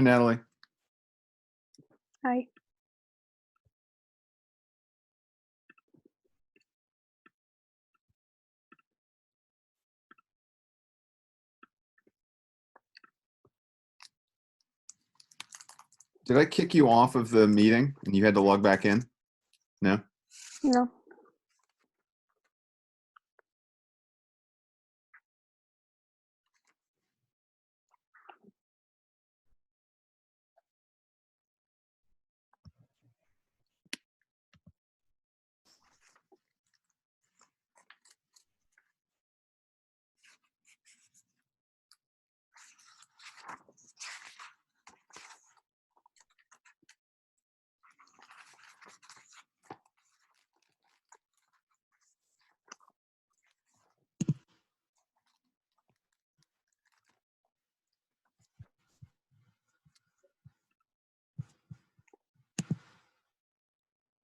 Hi, Natalie. Hi. Did I kick you off of the meeting and you had to log back in? No? No.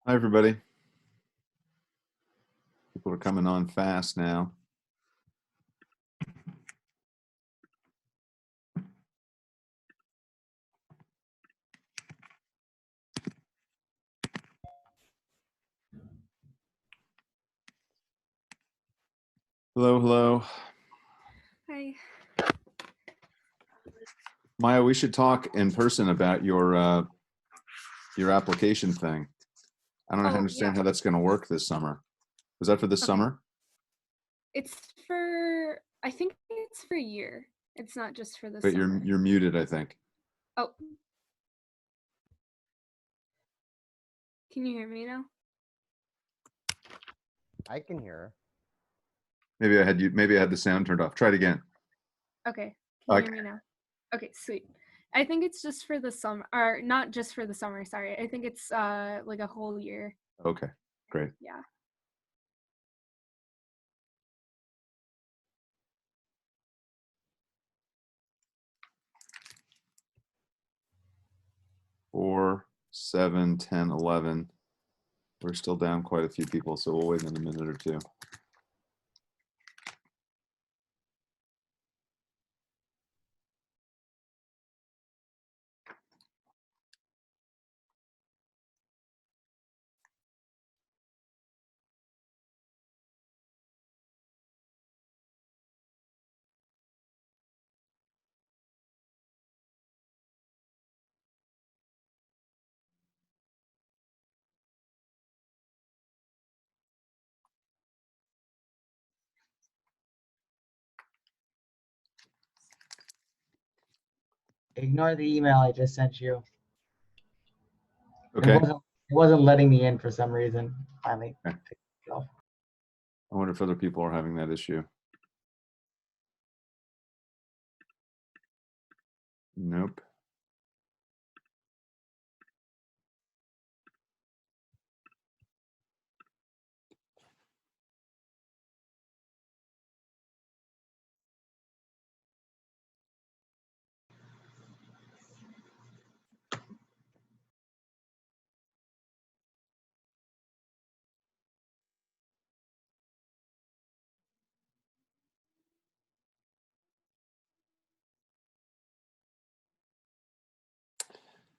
Hi, everybody. People are coming on fast now. Hello, hello. Hi. Maya, we should talk in person about your application thing. I don't Oh, understand yeah. how that's going to work this summer. Was that for this Okay. summer? It's for, I think it's for a year. It's not just for the But summer. you're muted, I think. Oh. Can you hear me now? I can hear her. Maybe I had the sound turned off. Try it again. Okay. Can you Okay. hear me now? Okay, sweet. I think it's just for the summer, or not just for the summer, sorry. I think it's like a whole year. Okay, great. Yeah. Four, 7, 10, 11. We're still down quite a few people, so we'll wait in a minute or two. Ignore the email I just sent you. Okay. It wasn't letting me in for some reason. Finally. Okay. Picked it off. I wonder if other people are having that issue. Nope.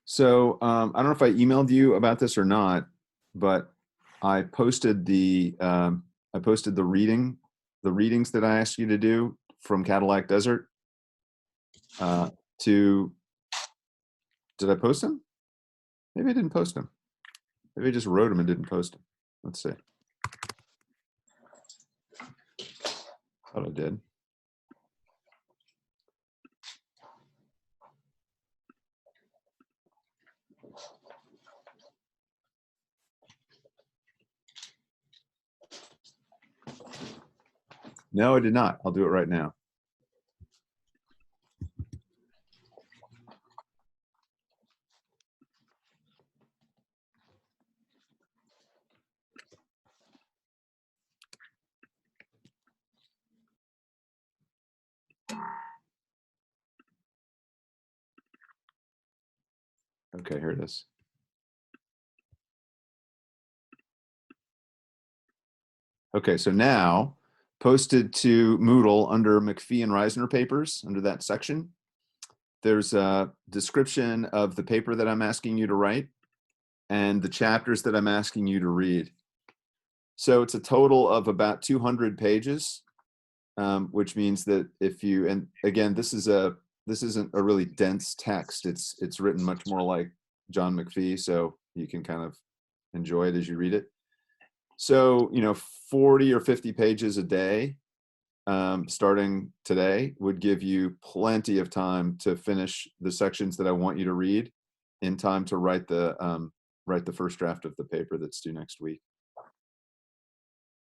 So I don't know if I emailed you about this or not, but I posted the readings that I asked you to do from Cadillac Desert. Did I post them? Maybe I didn't post them. Maybe I just wrote them and didn't post them. Let's see. Thought I did. No, I did not. I'll do it right now. Okay, here it is. Okay, so now posted to Moodle under McPhee and Reisner papers, under that section, there's a description of the paper that I'm asking you to write and the chapters that I'm asking you to read. So it's a total of about 200 pages, which means that if you, and again, this isn't a really dense text. It's written much more like John McPhee, so you can kind of enjoy it as you read it. So, 40 or 50 pages a day, starting today, would give you plenty of time to finish the sections that I want you to read in time to write the first draft of the paper that's due next week.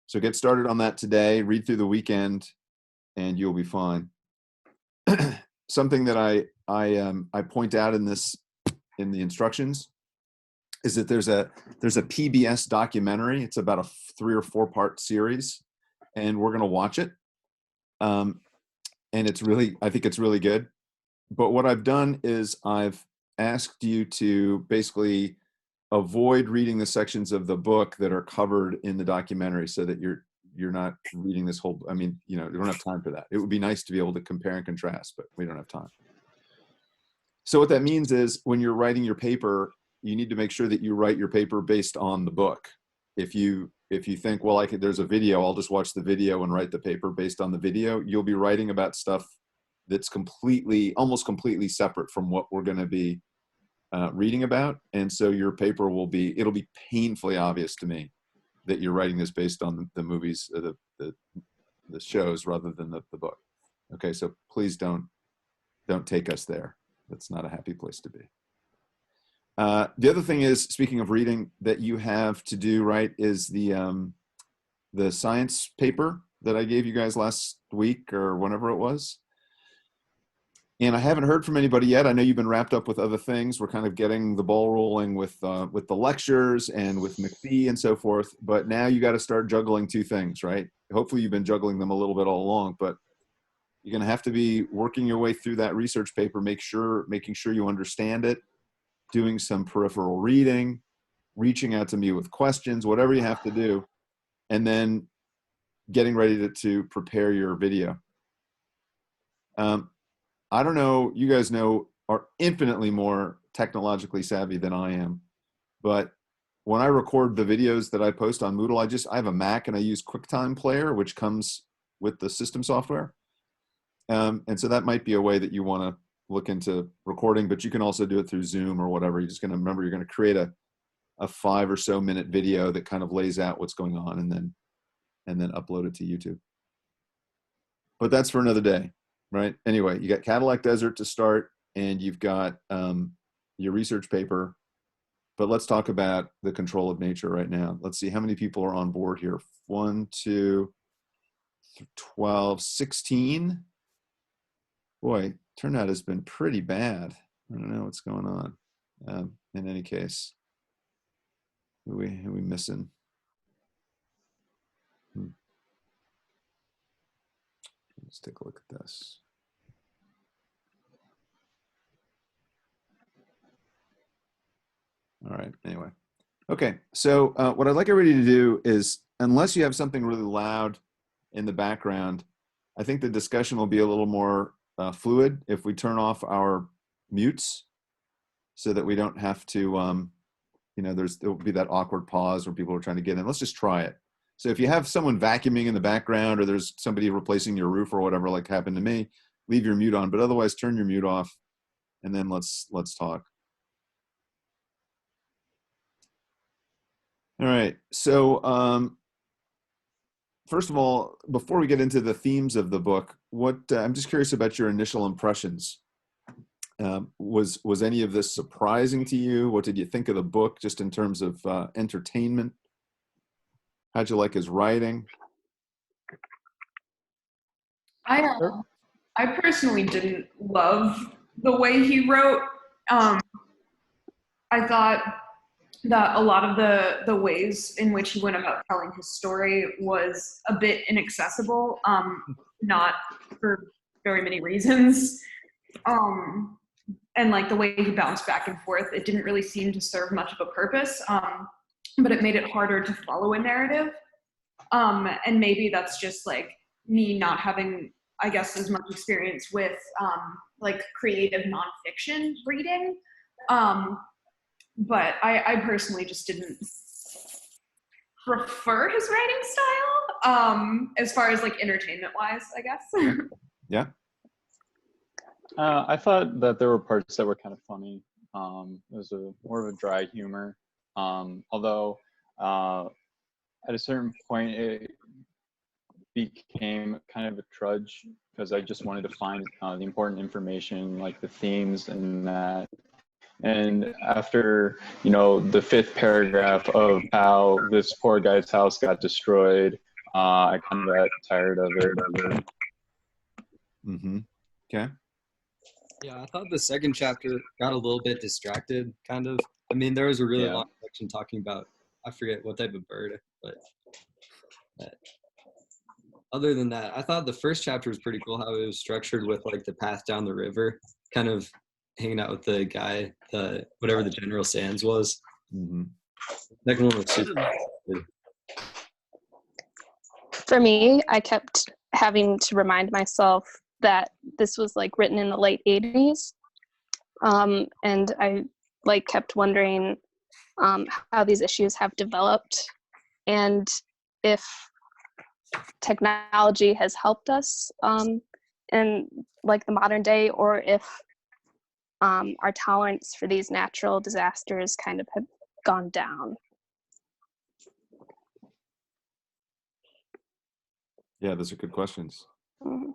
So get started on that today, read through the weekend, and you'll be fine. Something that I point out in the instructions is that there's a PBS documentary. It's about a 3 or 4 part series, and we're going to watch it. And I think it's really good. But what I've done is I've asked you to basically avoid reading the sections of the book that are covered in the documentary, so that you're not reading this whole, you don't have time for that. It would be nice to be able to compare and contrast, but we don't have time. So what that means is when you're writing your paper, you need to make sure that you write your paper based on the book. If you think, well, there's a video, I'll just watch the video and write the paper based on the video, you'll be writing about stuff that's almost completely separate from what we're going to be reading about. And so your paper it'll be painfully obvious to me that you're writing this based on the movies, the shows, rather than the book. Okay, so please don't take us there. That's not a happy place to be. The other thing is, speaking of reading, that you have to do, right, is the science paper that I gave you guys last week or whenever it was. And I haven't heard from anybody yet. I know you've been wrapped up with other things. We're kind of getting the ball rolling with the lectures and with McPhee and so forth. But now you got to start juggling 2 things, right? Hopefully you've been juggling them a little bit all along, but you're going to have to be working your way through that research paper, making sure you understand it, doing some peripheral reading, reaching out to me with questions, whatever you have to do, and then getting ready to prepare your video. I don't know, you guys are infinitely more technologically savvy than I am, but when I record the videos that I post on Moodle, I have a Mac and I use QuickTime Player, which comes with the system software. And so that might be a way that you want to look into recording, but you can also do it through Zoom or whatever. You're just going to remember, you're going to create a 5 or so minute video that kind of lays out what's going on, and then upload it to YouTube. But that's for another day, right? Anyway, you got Cadillac Desert to start, and you've got your research paper. But let's talk about the control of nature right now. Let's see how many people are on board here. 1, 2, 12, 16. Boy, turnout has been pretty bad. I don't know what's going on. In any case, who are we missing? Let's take a look at this. All right, anyway. Okay, so what I'd like everybody to do is, unless you have something really loud in the background, I think the discussion will be a little more fluid if we turn off our mutes, so that we don't have to, there will be that awkward pause where people are trying to get in. Let's just try it. So if you have someone vacuuming in the background, or there's somebody replacing your roof or whatever, like happened to me, leave your mute on, but otherwise turn your mute off, and then let's talk. All right, so first of all, before we get into the themes of the book, I'm just curious about your initial impressions. Was any of this surprising to you? What did you think of the book, just in terms of entertainment? How'd you like his writing? I personally didn't love the way he wrote. I thought that a lot of the ways in which he went about telling his story was a bit inaccessible, not for very many reasons. And like the way he bounced back and forth, it didn't really seem to serve much of a purpose, but it made it harder to follow a narrative. And maybe that's just like me not having, I guess, as much experience with like creative nonfiction reading. But I personally just didn't prefer his writing style, as far as like entertainment wise, I guess. Yeah. I thought that there were parts that were kind of funny. It was more of a dry humor. Although at a certain point it became kind of a trudge because I just wanted to find the important information, like the themes and that. And after, the 5th paragraph of how this poor guy's house got destroyed, I kind of got tired of it. Mm-hmm. Okay. Yeah, I thought the second chapter got a little bit distracted, kind of. I mean, there was a really Yeah. long section talking about, I forget what type of bird, but other than that, I thought the first chapter was pretty cool how it was structured with like the path down the river, kind of hanging out with the guy, whatever the General Sands was. Mm-hmm. Second one was super good. For me, I kept having to remind myself that this was like written in the late 80s. And I like kept wondering how these issues have developed and if technology has helped us in like the modern day, or if our tolerance for these natural disasters kind of have gone down. Yeah, those are good questions. Mhm.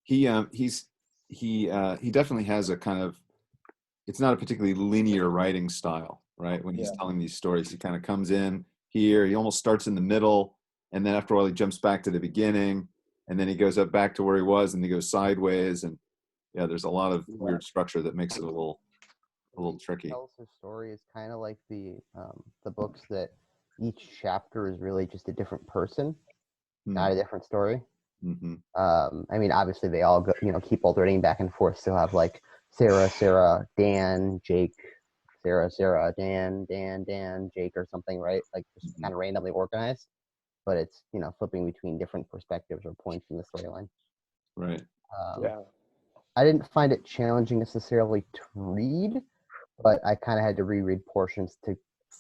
He definitely has a kind of, it's not a particularly linear writing style, right? When he's telling these stories, he kind of comes in here, he almost starts in the middle, and then after a while he jumps back to the beginning, and then he goes up back to where he was, and he goes sideways, and yeah, there's a lot of weird structure that makes it a little tricky. Tells his story is kind of like the books that each chapter is really just a different person, not a different story. Mm-hmm. I mean, obviously they all go, keep alternating back and forth. Still have like Sarah, Dan, Jake, Sarah, Dan, Jake, or something, right? Like just kind of randomly organized, but it's flipping between different perspectives or points in the storyline. Right. I didn't find it challenging necessarily to read, but I kind of had to reread portions to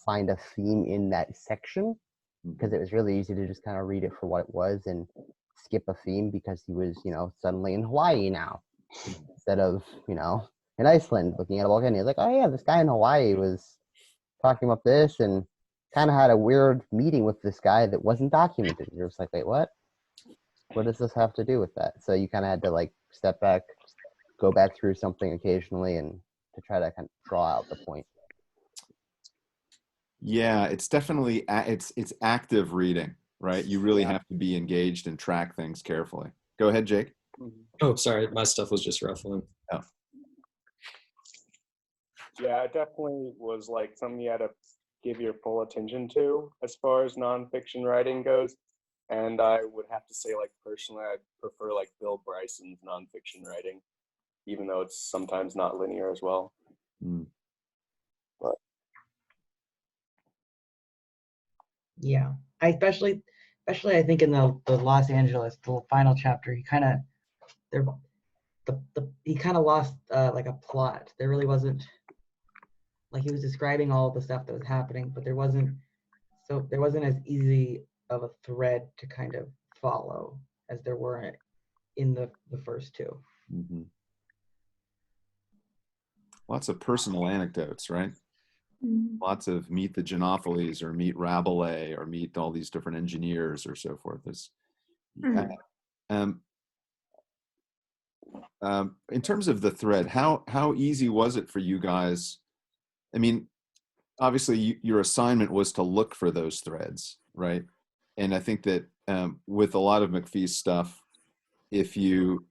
find a theme in that section, because it was really easy to just kind of read it for what it was and skip a theme because he was, suddenly in Hawaii now instead of, in Iceland looking at a volcano. He's like, oh yeah, this guy in Hawaii was talking about this and kind of had a weird meeting with this guy that wasn't documented. You're just like, wait, what? What does this have to do with that? So you kind of had to like step back, go back through something occasionally and to try to kind of draw out the point. Yeah, it's definitely it's active reading, right? You really have to be engaged and track things carefully. Go ahead, Jake. Oh, sorry, my stuff was just ruffling. Oh. Yeah, it definitely was like something you had to give your full attention to as far as nonfiction writing goes. And I would have to say, like, personally, I prefer like Bill Bryson's nonfiction writing, even though it's sometimes not linear as well. But Yeah, I especially I think in the Los Angeles, the final chapter, he kind of he kind of lost like a plot. There really wasn't, like, he was describing all the stuff that was happening, but there wasn't as easy of a thread to kind of follow as there were in the first two. Mm-hmm. Lots of personal anecdotes, right? Lots of meet the Genophiles or meet Rabelais or meet all these different engineers or so forth. In terms of the thread, how easy was it for you guys? I mean, obviously your assignment was to look for those threads, right? And I think that with a lot of McPhee's stuff, if you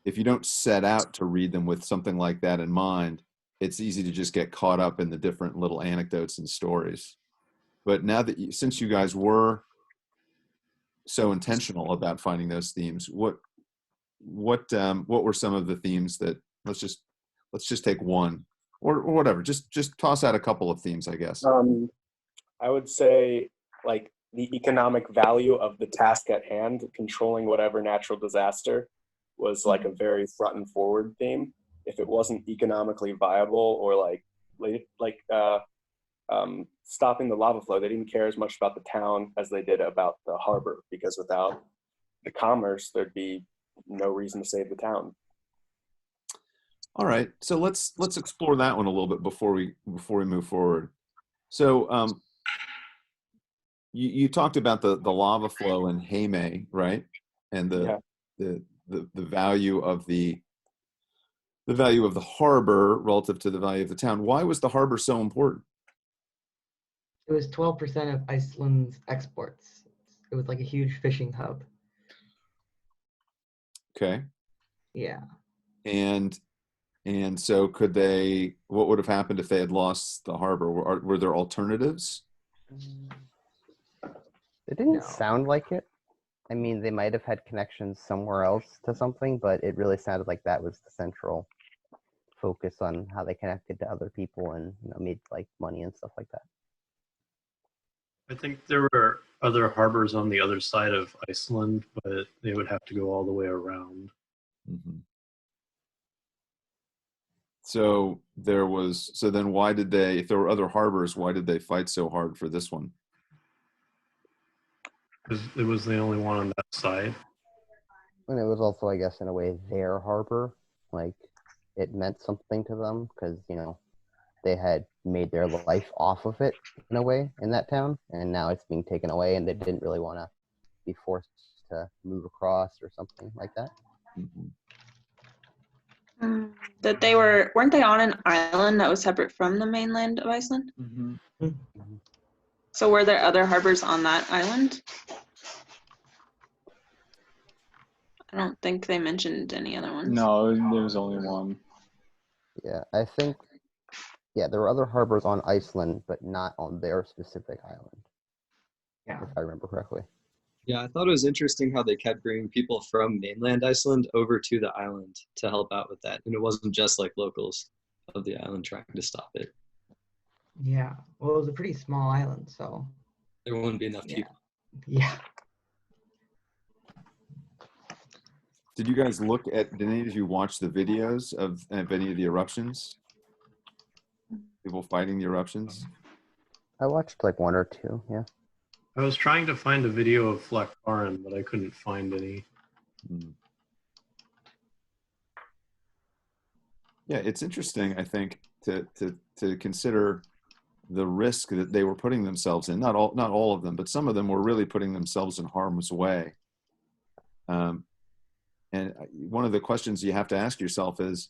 don't set out to read them with something like that in mind, it's easy to just get caught up in the different little anecdotes and stories. But now that since you guys were so intentional about finding those themes, what were some of the themes that let's just take one or whatever, just toss out a couple of themes, I guess. I would say like the economic value of the task at hand, controlling whatever natural disaster, was like a very front and forward theme. if it wasn't economically viable or stopping the lava flow, they didn't care as much about the town as they did about the harbor, because without the commerce, there'd be no reason to save the town. All right, so let's explore that one a little bit before we move forward. So you talked about the lava flow in Heime, right? And the value of the value of the harbor relative to the value of the town. Why was the harbor so important? It was 12% of Iceland's exports. It was like a huge fishing hub. Okay. Yeah. And so what would have happened if they had lost the harbor? Were there alternatives? It didn't No. sound like it. I mean, they might have had connections somewhere else to something, but it really sounded like that was the central focus on how they connected to other people and made like money and stuff like that. I think there were other harbors on the other side of Iceland, but they would have to go all the way around. Mm-hmm. So then why did they, if there were other harbors, why did they fight so hard for this one? Because it was the only one on that side. And it was also, I guess, in a way, their harbor. Like, it meant something to them because, they had made their life off of it in a way in that town, and now it's being taken away, and they didn't really want to be forced to move across or something like that. Mm-hmm. That they weren't they on an island that was separate from the mainland of Iceland? Mm-hmm. So were there other harbors on that island? I don't think they mentioned any other ones. No, there was only one. Yeah, I think, there were other harbors on Iceland, but not on their specific island. Yeah. If I remember correctly. Yeah, I thought it was interesting how they kept bringing people from mainland Iceland over to the island to help out with that. And it wasn't just like locals of the island trying to stop it. Yeah. Well, it was a pretty small island, so. There wouldn't be enough people. Yeah. Did any of you watch the videos of any of the eruptions? People fighting the eruptions? I watched like one or two, yeah. I was trying to find a video of Flakkarin, but I couldn't find any. Yeah, it's interesting, I think, to consider the risk that they were putting themselves in. Not all of them, but some of them were really putting themselves in harm's way. And one of the questions you have to ask yourself is,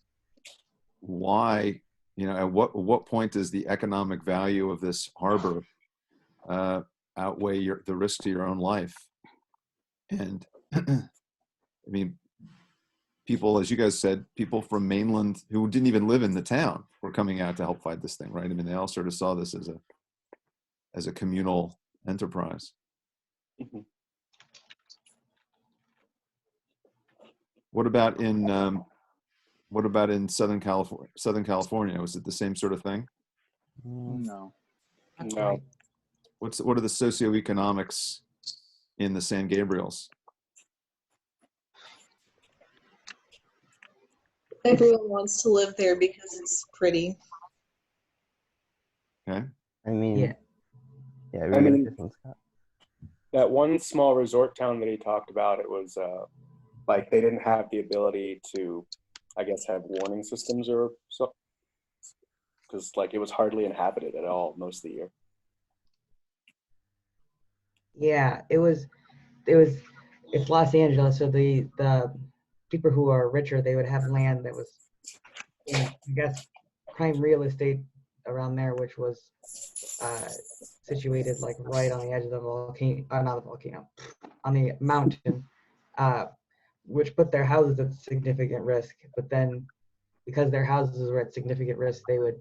why? At what point does the economic value of this harbor outweigh the risk to your own life? And I mean, people, as you guys said, people from mainland who didn't even live in the town were coming out to help fight this thing, right? I mean, they all sort of saw this as a communal enterprise. Mm-hmm. What about in Southern California? Was it the same sort of thing? No. No. What are the socioeconomics in the San Gabriels? Everyone wants to live there because it's pretty. Okay. I mean, yeah. I mean, that one small resort town that he talked about, it was like they didn't have the ability to, I guess, have warning systems or so, because like it was hardly inhabited at all most of the year. Yeah, it's Los Angeles, so the people who are richer, they would have land that was, I guess, prime real estate around there, which was situated like right on the edge of the volcano, not the volcano, on the mountain, which put their houses at significant risk. But then, because their houses were at significant risk, they would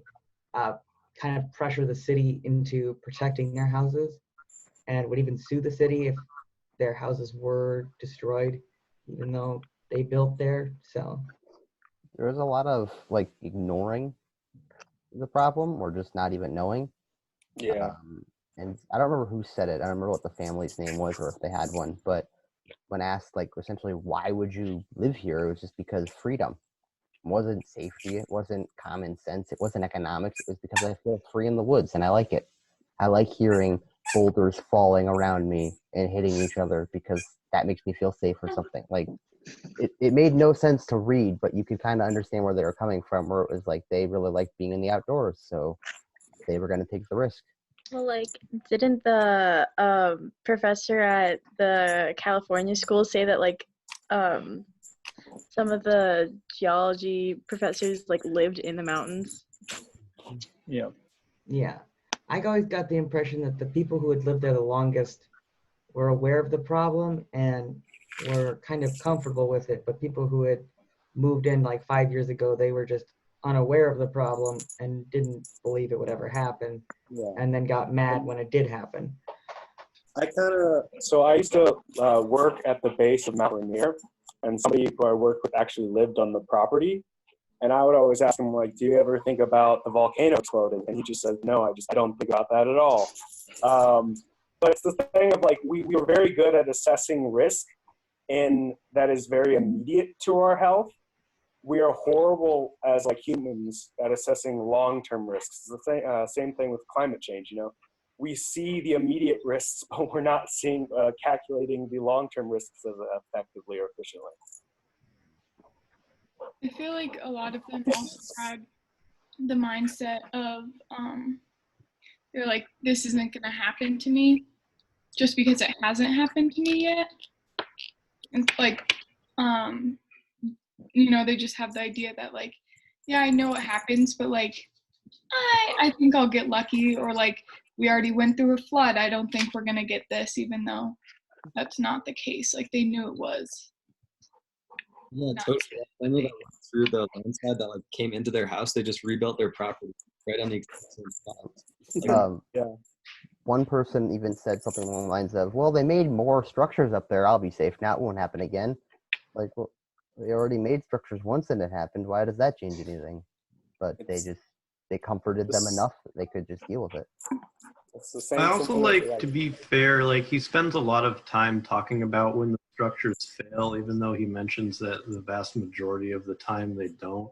kind of pressure the city into protecting their houses, and would even sue the city if their houses were destroyed, even though they built there. So there was a lot of like ignoring the problem or just not even knowing. Yeah. And I don't remember who said it. I don't remember what the family's name was or if they had one, but when asked like essentially why would you live here, it was just because freedom. wasn't safety, it wasn't common sense, it wasn't economics. It was because I feel free in the woods, and I like it. I like hearing boulders falling around me and hitting each other because that makes me feel safe or something. Like it made no sense to read, but you could kind of understand where they were coming from, where it was like they really liked being in the outdoors, so they were going to take the risk. Well, like, didn't the professor at the California school say that, like, some of the geology professors, like, lived in the mountains? Yeah. Yeah. I always got the impression that the people who had lived there the longest were aware of the problem and were kind of comfortable with it, but people who had moved in like 5 years ago, they were just unaware of the problem and didn't believe it would ever happen, and then got mad when it did happen. So I used to work at the base of Mount Rainier, and somebody who I worked with actually lived on the property. And I would always ask him, like, do you ever think about the volcano exploding? And he just said, no, I don't think about that at all. But it's the thing of, like, we were very good at assessing risk, and that is very immediate to our health. We are horrible as, like, humans at assessing long-term risks. It's the same thing with climate change, you know. We see the immediate risks, but we're not seeing calculating the long-term risks as effectively or efficiently. I feel like a lot of them also had the mindset of they're like, this isn't gonna happen to me just because it hasn't happened to me yet. And like you know, they just have the idea that, like, yeah, I know what happens, but like I think I'll get lucky, or like, we already went through a flood, I don't think we're gonna get this, even though that's not the case. Like, they knew it was. Yeah, totally. I know that through the landslide that like came into their house, they just rebuilt their property right on the exact same spot. One person even said something along the lines of, well, they made more structures up there, I'll be safe now, it won't happen again. Like, well, they already made structures once and it happened, why does that change anything? But they comforted them enough that they could just deal with it. It's the same. I also like, to be fair, like, he spends a lot of time talking about when the structures fail, even though he mentions that the vast majority of the time they don't.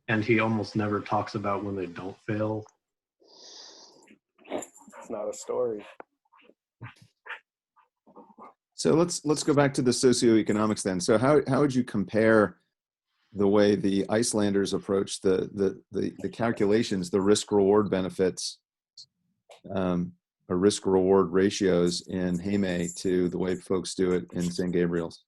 And he almost never talks about when they don't fail. It's not a story. So let's go back to the socioeconomics then. So how would you compare the way the Icelanders approach the calculations, the risk reward benefits, or risk reward ratios in Heime to the way folks do it in St. Gabriel's?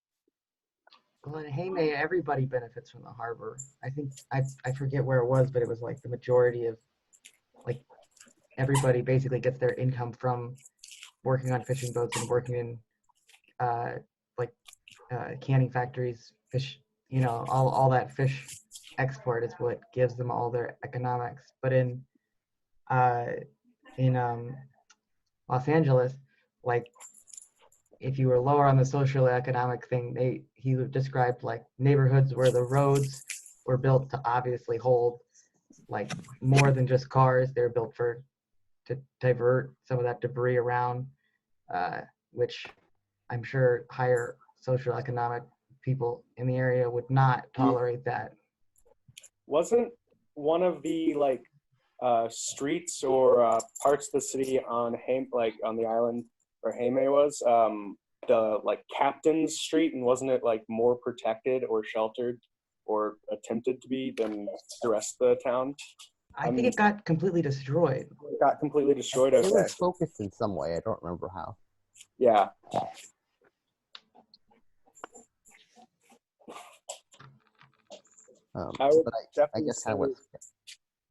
Well, in Heime, everybody benefits from the harbor. I think I forget where it was, but it was like the majority of, like, everybody basically gets their income from working on fishing boats and working in canning factories, fish, you know, all that fish export is what gives them all their economics. But in Los Angeles, like, if you were lower on the social economic thing, he described like neighborhoods where the roads were built to obviously hold like more than just cars. They're built to divert some of that debris around, which I'm sure higher social economic people in the area would not tolerate that. Wasn't one of the streets or parts of the city on on the island where Heime was, the Captain's Street, and wasn't it like more protected or sheltered or attempted to be than the rest of the town? I think it got completely destroyed. It got completely destroyed. It was focused in some way. I don't remember how. Yeah. I guess kind of what.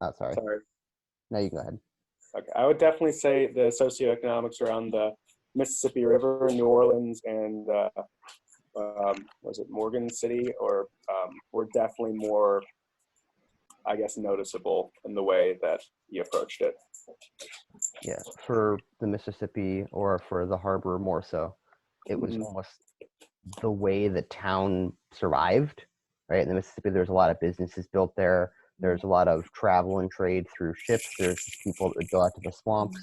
Oh, sorry. No, you go ahead. Okay, I would definitely say the socioeconomics around the Mississippi River, New Orleans, and was it Morgan City, or were definitely more, I guess, noticeable in the way that he approached it. Yeah, for the Mississippi or for the harbor more so, it was almost the way the town survived, right? In the Mississippi, there's a lot of businesses built there. There's a lot of travel and trade through ships. There's people that go out to the swamps.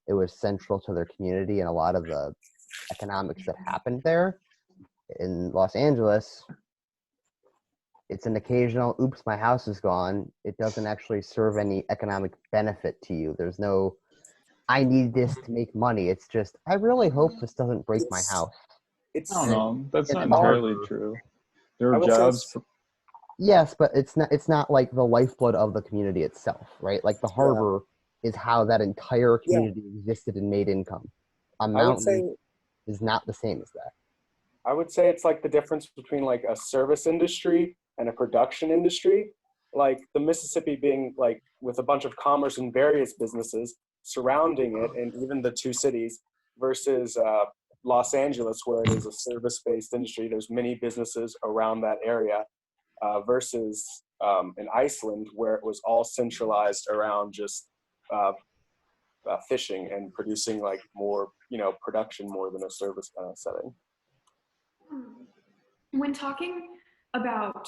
It was central to their community and a lot of the economics that happened there. In Los Angeles, it's an occasional, oops, my house is gone. It doesn't actually serve any economic benefit to you. There's no, I need this to make money. It's just, I really hope this doesn't break my house. I don't know. That's It's not hard. entirely true. There I are would say jobs. it's- Yes, but it's not like the lifeblood of the community itself, right? Like the harbor is how that entire community existed and made income. A I would mountain say is not the same as that. I would say it's like the difference between like a service industry and a production industry. Like the Mississippi being like with a bunch of commerce and various businesses surrounding it, and even the two cities, versus Los Angeles, where it is a service-based industry. There's many businesses around that area, versus in Iceland, where it was all centralized around just fishing and producing like more, production more than a service kind of setting. When talking about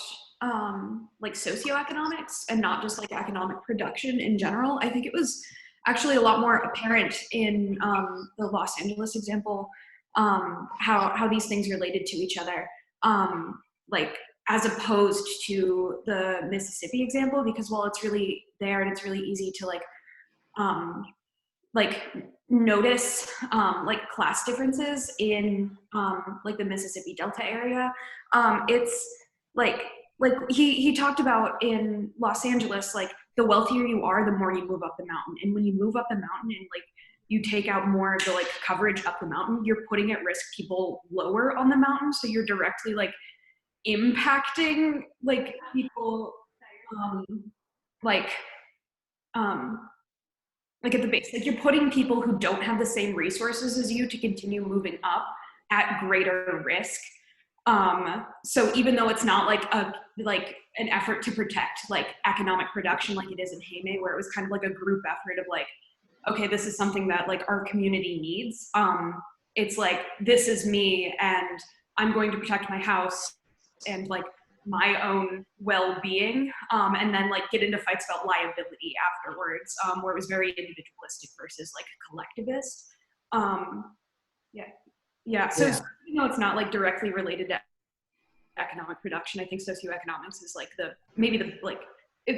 like socioeconomics and not just like economic production in general, I think it was actually a lot more apparent in the Los Angeles example, how these things related to each other, like as opposed to the Mississippi example, because while it's really there and it's really easy to like notice like class differences in like the Mississippi Delta area. It's like he talked about in Los Angeles, like the wealthier you are, the more you move up the mountain. And when you move up the mountain and like you take out more of the like coverage up the mountain, you're putting at risk people lower on the mountain. So you're directly like impacting like people like like at the base, like you're putting people who don't have the same resources as you to continue moving up at greater risk. So even though it's not like an effort to protect like economic production like it is in Heime, where it was kind of like a group effort of like, okay, this is something that like our community needs. It's like, this is me and I'm going to protect my house and like my own well-being, and then like get into fights about liability afterwards, where it was very individualistic versus like collectivist. So it's not like directly related to economic production. I think socioeconomics is like maybe the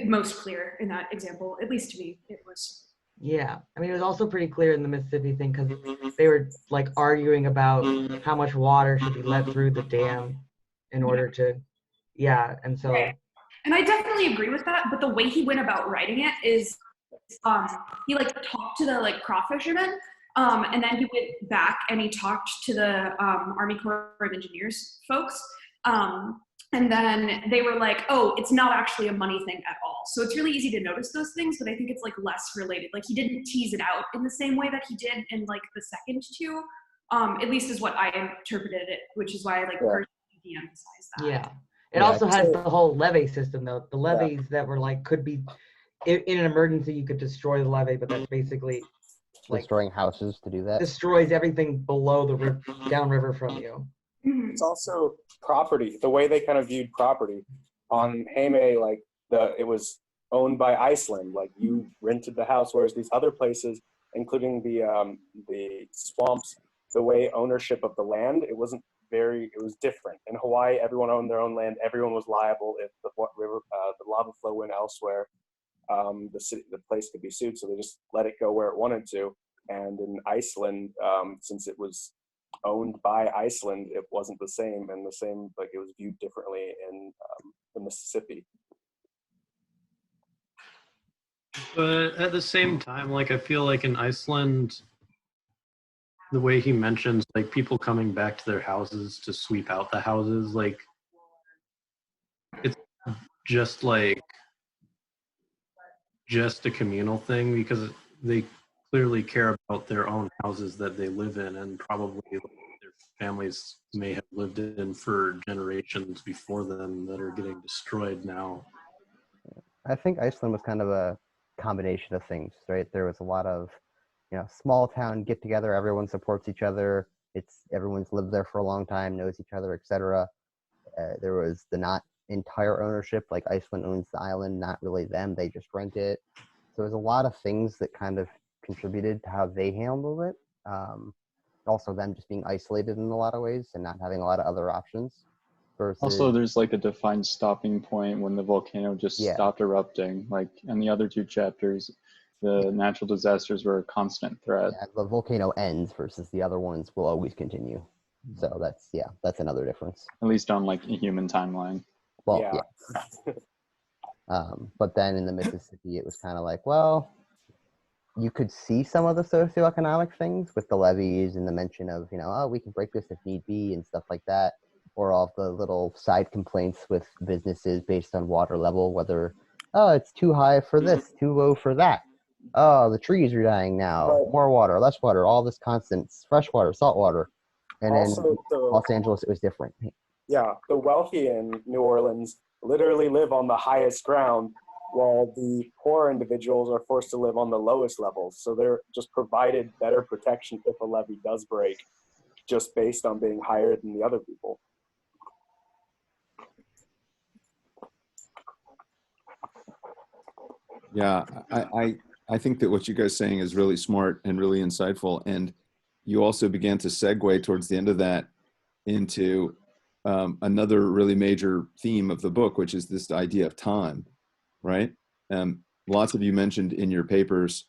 most clear in that example, at least to me. It was. Yeah, I mean, it was also pretty clear in the Mississippi thing because they were like arguing about how much water should be let through the dam in order to, and so. Right. And I definitely agree with that, but the way he went about writing it is, he like talked to the like crawfishermen, and then he went back and he talked to the Army Corps of Engineers folks, and then they were like, oh, it's not actually a money thing at all. So it's really easy to notice those things, but I think it's like less related. Like he didn't tease it out in the same way that he did in like the second two, at least is what I interpreted it, which is why I like personally de-emphasize that. Yeah. It also has the whole levee system though. The levees that were like, could be, in an emergency, you could destroy the levee, but that's basically like destroying houses to do that. Destroys everything below the downriver from you. It's also property, the way they kind of viewed property. On Heime, like it was owned by Iceland, like you rented the house, whereas these other places, including the swamps, the way ownership of the land, it was different. In Hawaii, everyone owned their own land. Everyone was liable if the lava flow went elsewhere. The place could be sued, so they just let it go where it wanted to. And in Iceland, since it was owned by Iceland, it wasn't the same, and like it was viewed differently in the Mississippi. But at the same time, like I feel like in Iceland, the way he mentions like people coming back to their houses to sweep out the houses, like it's just a communal thing because they clearly care about their own houses that they live in, and probably their families may have lived in for generations before them that are getting destroyed now. I think Iceland was kind of a combination of things, right? There was a lot of, small town get together, everyone supports each other. Everyone's lived there for a long time, knows each other, etc. There was the not entire ownership, like Iceland owns the island, not really them, they just rent it. So there's a lot of things that kind of contributed to how they handled it. Also them just being isolated in a lot of ways and not having a lot of other options. versus Also, there's like a defined stopping point when the volcano just Yeah. stopped erupting. Like in the other two chapters, the natural disasters were a constant threat. yeah, the volcano ends versus the other ones will always continue. So that's another difference. At least on like a human timeline. Well, Yeah. but then in the Mississippi, it was kind of like, well, you could see some of the socioeconomic things with the levees and the mention of, oh, we can break this if need be and stuff like that, or all the little side complaints with businesses based on water level, whether, oh, it's too high for this, too low for that. Oh, the trees are dying now. Right. More water, less water, all this constant fresh water, salt water. And Also, in Los Angeles, it was different. Yeah, the wealthy in New Orleans literally live on the highest ground, while the poor individuals are forced to live on the lowest levels. So they're just provided better protection if a levee does break, just based on being higher than the other people. Yeah, I think that what you guys are saying is really smart and really insightful. And you also began to segue towards the end of that into another really major theme of the book, which is this idea of time, right? Lots of you mentioned in your papers,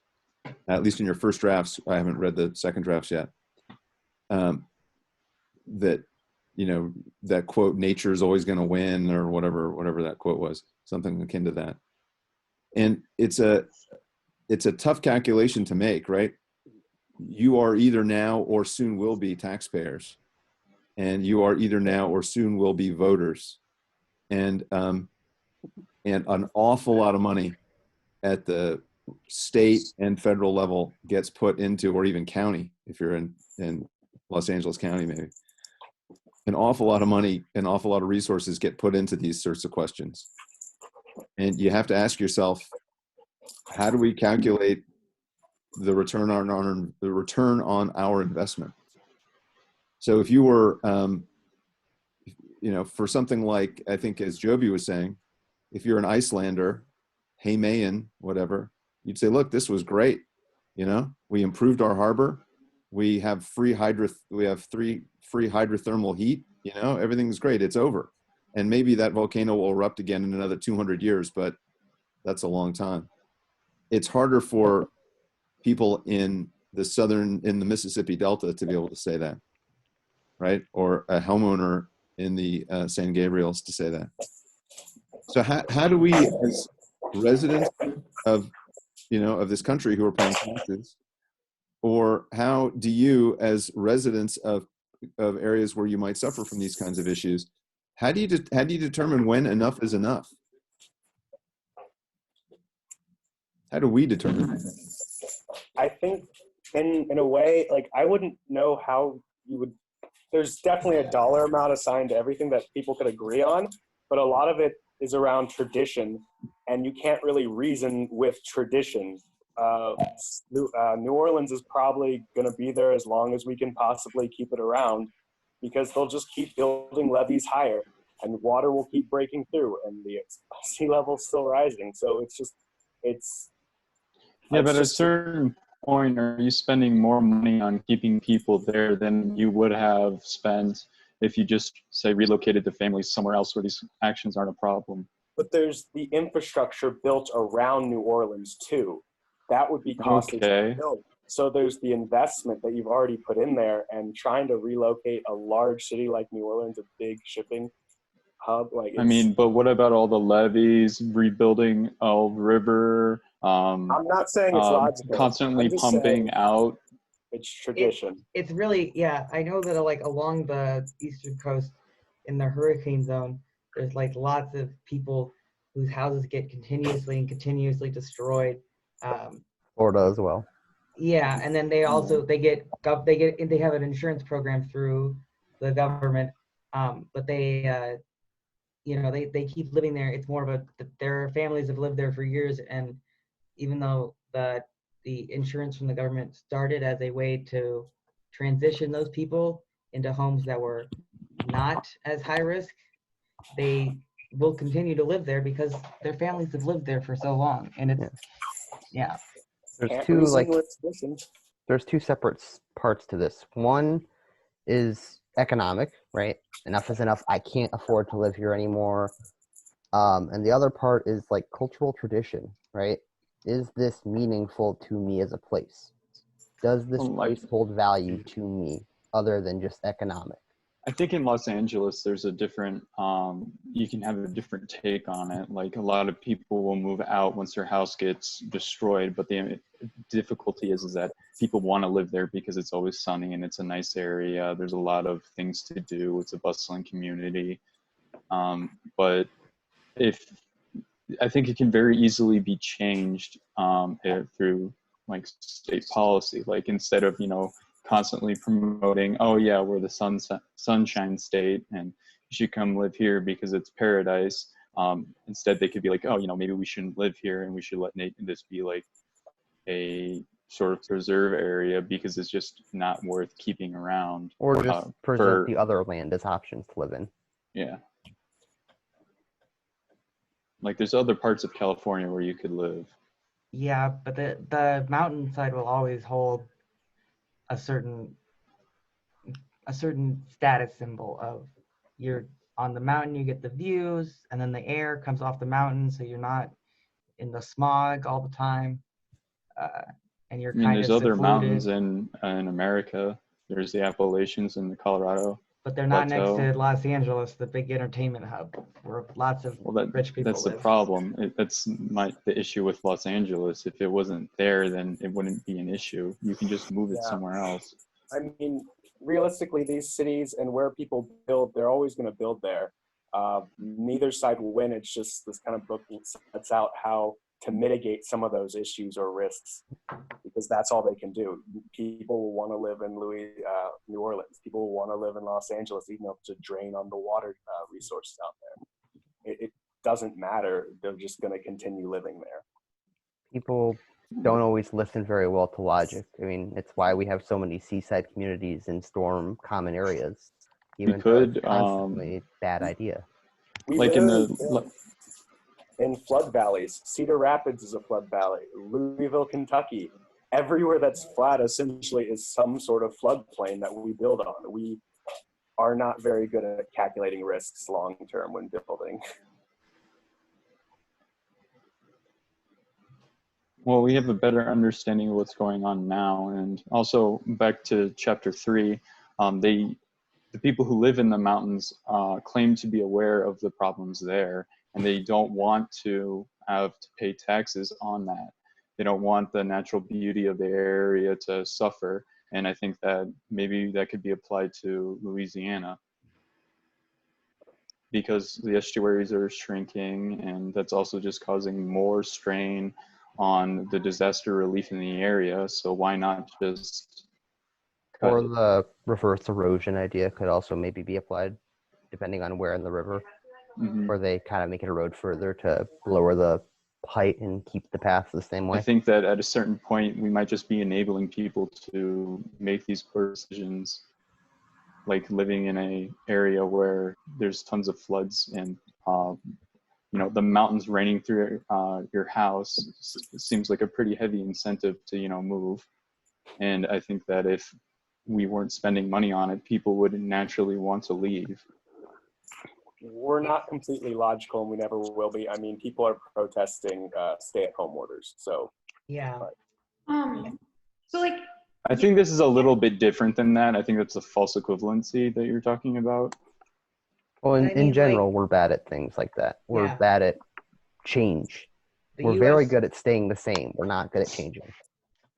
at least in your first drafts, I haven't read the second drafts yet, that, that quote, nature is always going to win, or whatever that quote was, something akin to that. And it's a tough calculation to make, right? You are either now or soon will be taxpayers, and you are either now or soon will be voters, and an awful lot of money at the state and federal level gets put into, or even county, if you're in Los Angeles County, maybe. An awful lot of money, an awful lot of resources get put into these sorts of questions. And you have to ask yourself, how do we calculate the return on our investment? So if you were, for something like, I think as Jovi was saying, if you're an Icelander, Heimaean, whatever, you'd say, look, this was great. We improved our harbor. We have free hydrothermal heat. Everything's great. It's over. And maybe that volcano will erupt again in another 200 years, but that's a long time. It's harder for people in the Mississippi Delta to be able to say that, right? Or a homeowner in the San Gabriels to say that. So how do we, as residents of this country who are paying taxes, or how do you, as residents of areas where you might suffer from these kinds of issues, how do you determine when enough is enough? How do we determine that? I think in a way, like, I wouldn't know how you would, there's definitely a dollar amount assigned to everything that people could agree on, but a lot of it is around tradition, and you can't really reason with tradition. New Orleans is probably going to be there as long as we can possibly keep it around, because they'll just keep building levees higher, and water will keep breaking through, and the sea level's still rising. So yeah, but at a certain point, are you spending more money on keeping people there than you would have spent if you just, say, relocated the families somewhere else where these actions aren't a problem? But there's the infrastructure built around New Orleans too. That would be costly to build. So there's the investment that you've already put in there, and trying to relocate a large city like New Orleans, a big shipping hub. But what about all the levees, rebuilding Elk River? I'm not saying it's logical. Constantly pumping out. It's tradition. It's really, yeah. I know that along the eastern coast, in the hurricane zone, there's lots of people whose houses get continuously destroyed. Florida as well. Yeah, and then they also they have an insurance program through the government, but they they keep living there. It's more of their families have lived there for years, and even though the insurance from the government started as a way to transition those people into homes that were not as high risk, they will continue to live there because their families have lived there for so long. And it's There's two separate parts to this. One is economic, right? Enough is enough. I can't afford to live here anymore. And the other part is like cultural tradition, right? Is this meaningful to me as a place? Does this Like, place hold value to me other than just economic? I think in Los Angeles, there's a different, you can have a different take on it. Like a lot of people will move out once their house gets destroyed, but the difficulty is that people want to live there because it's always sunny and it's a nice area. There's a lot of things to do. It's a bustling community. But I think it can very easily be changed through like state policy. Like instead of, constantly promoting, oh yeah, we're the sunshine state and you should come live here because it's paradise. Instead, they could be like, oh, maybe we shouldn't live here and we should let this be like a sort of preserve area because it's just not worth keeping around. Or just present the other land as options to live in. Yeah. Like there's other parts of California where you could live. Yeah, but the mountainside will always hold a certain status symbol of you're on the mountain, you get the views, and then the air comes off the mountain, so you're not in the smog all the time, and you're kind of there's other secluded. mountains in America. There's the Appalachians and the Colorado. But they're not next to Los Angeles, the big entertainment hub, where lots of rich people That's live. the problem. That's the issue with Los Angeles. If it wasn't there, then it wouldn't be an issue. You can just move it somewhere else. I mean, realistically, these cities and where people build, they're always going to build there. Neither side will win. It's just this kind of book sets out how to mitigate some of those issues or risks, because that's all they can do. People will want to live in New Orleans. People will want to live in Los Angeles, even though it's a drain on the water resources out there. It doesn't matter. They're just going to continue living there. People don't always listen very well to logic. I mean, it's why we have so many seaside communities and storm common areas. Even though it's constantly a bad idea. In flood valleys, Cedar Rapids is a flood valley. Louisville, Kentucky, everywhere that's flat essentially is some sort of floodplain that we build on. We are not very good at calculating risks long term when building. Well, we have a better understanding of what's going on now. And also back to chapter 3, the people who live in the mountains claim to be aware of the problems there, and they don't want to have to pay taxes on that. They don't want the natural beauty of the area to suffer. And I think that maybe that could be applied to Louisiana, because the estuaries are shrinking, and that's also just causing more strain on the disaster relief in the area. So why not just cut Or it? the reverse erosion idea could also maybe be applied depending on where in the river, where they kind of make it erode further to lower the height and keep the path the same way. I think that at a certain point, we might just be enabling people to make these poor decisions, like living in an area where there's tons of floods and the mountains raining through your house seems like a pretty heavy incentive to move. And I think that if we weren't spending money on it, people would naturally want to leave. We're not completely logical, and we never will be. I mean, people are protesting stay-at-home orders. So yeah. So like, I think this is a little bit different than that. I think that's a false equivalency that you're talking about. Well, in general, we're bad at things like that. We're bad at change. We're very good at staying the same. We're not good at changing.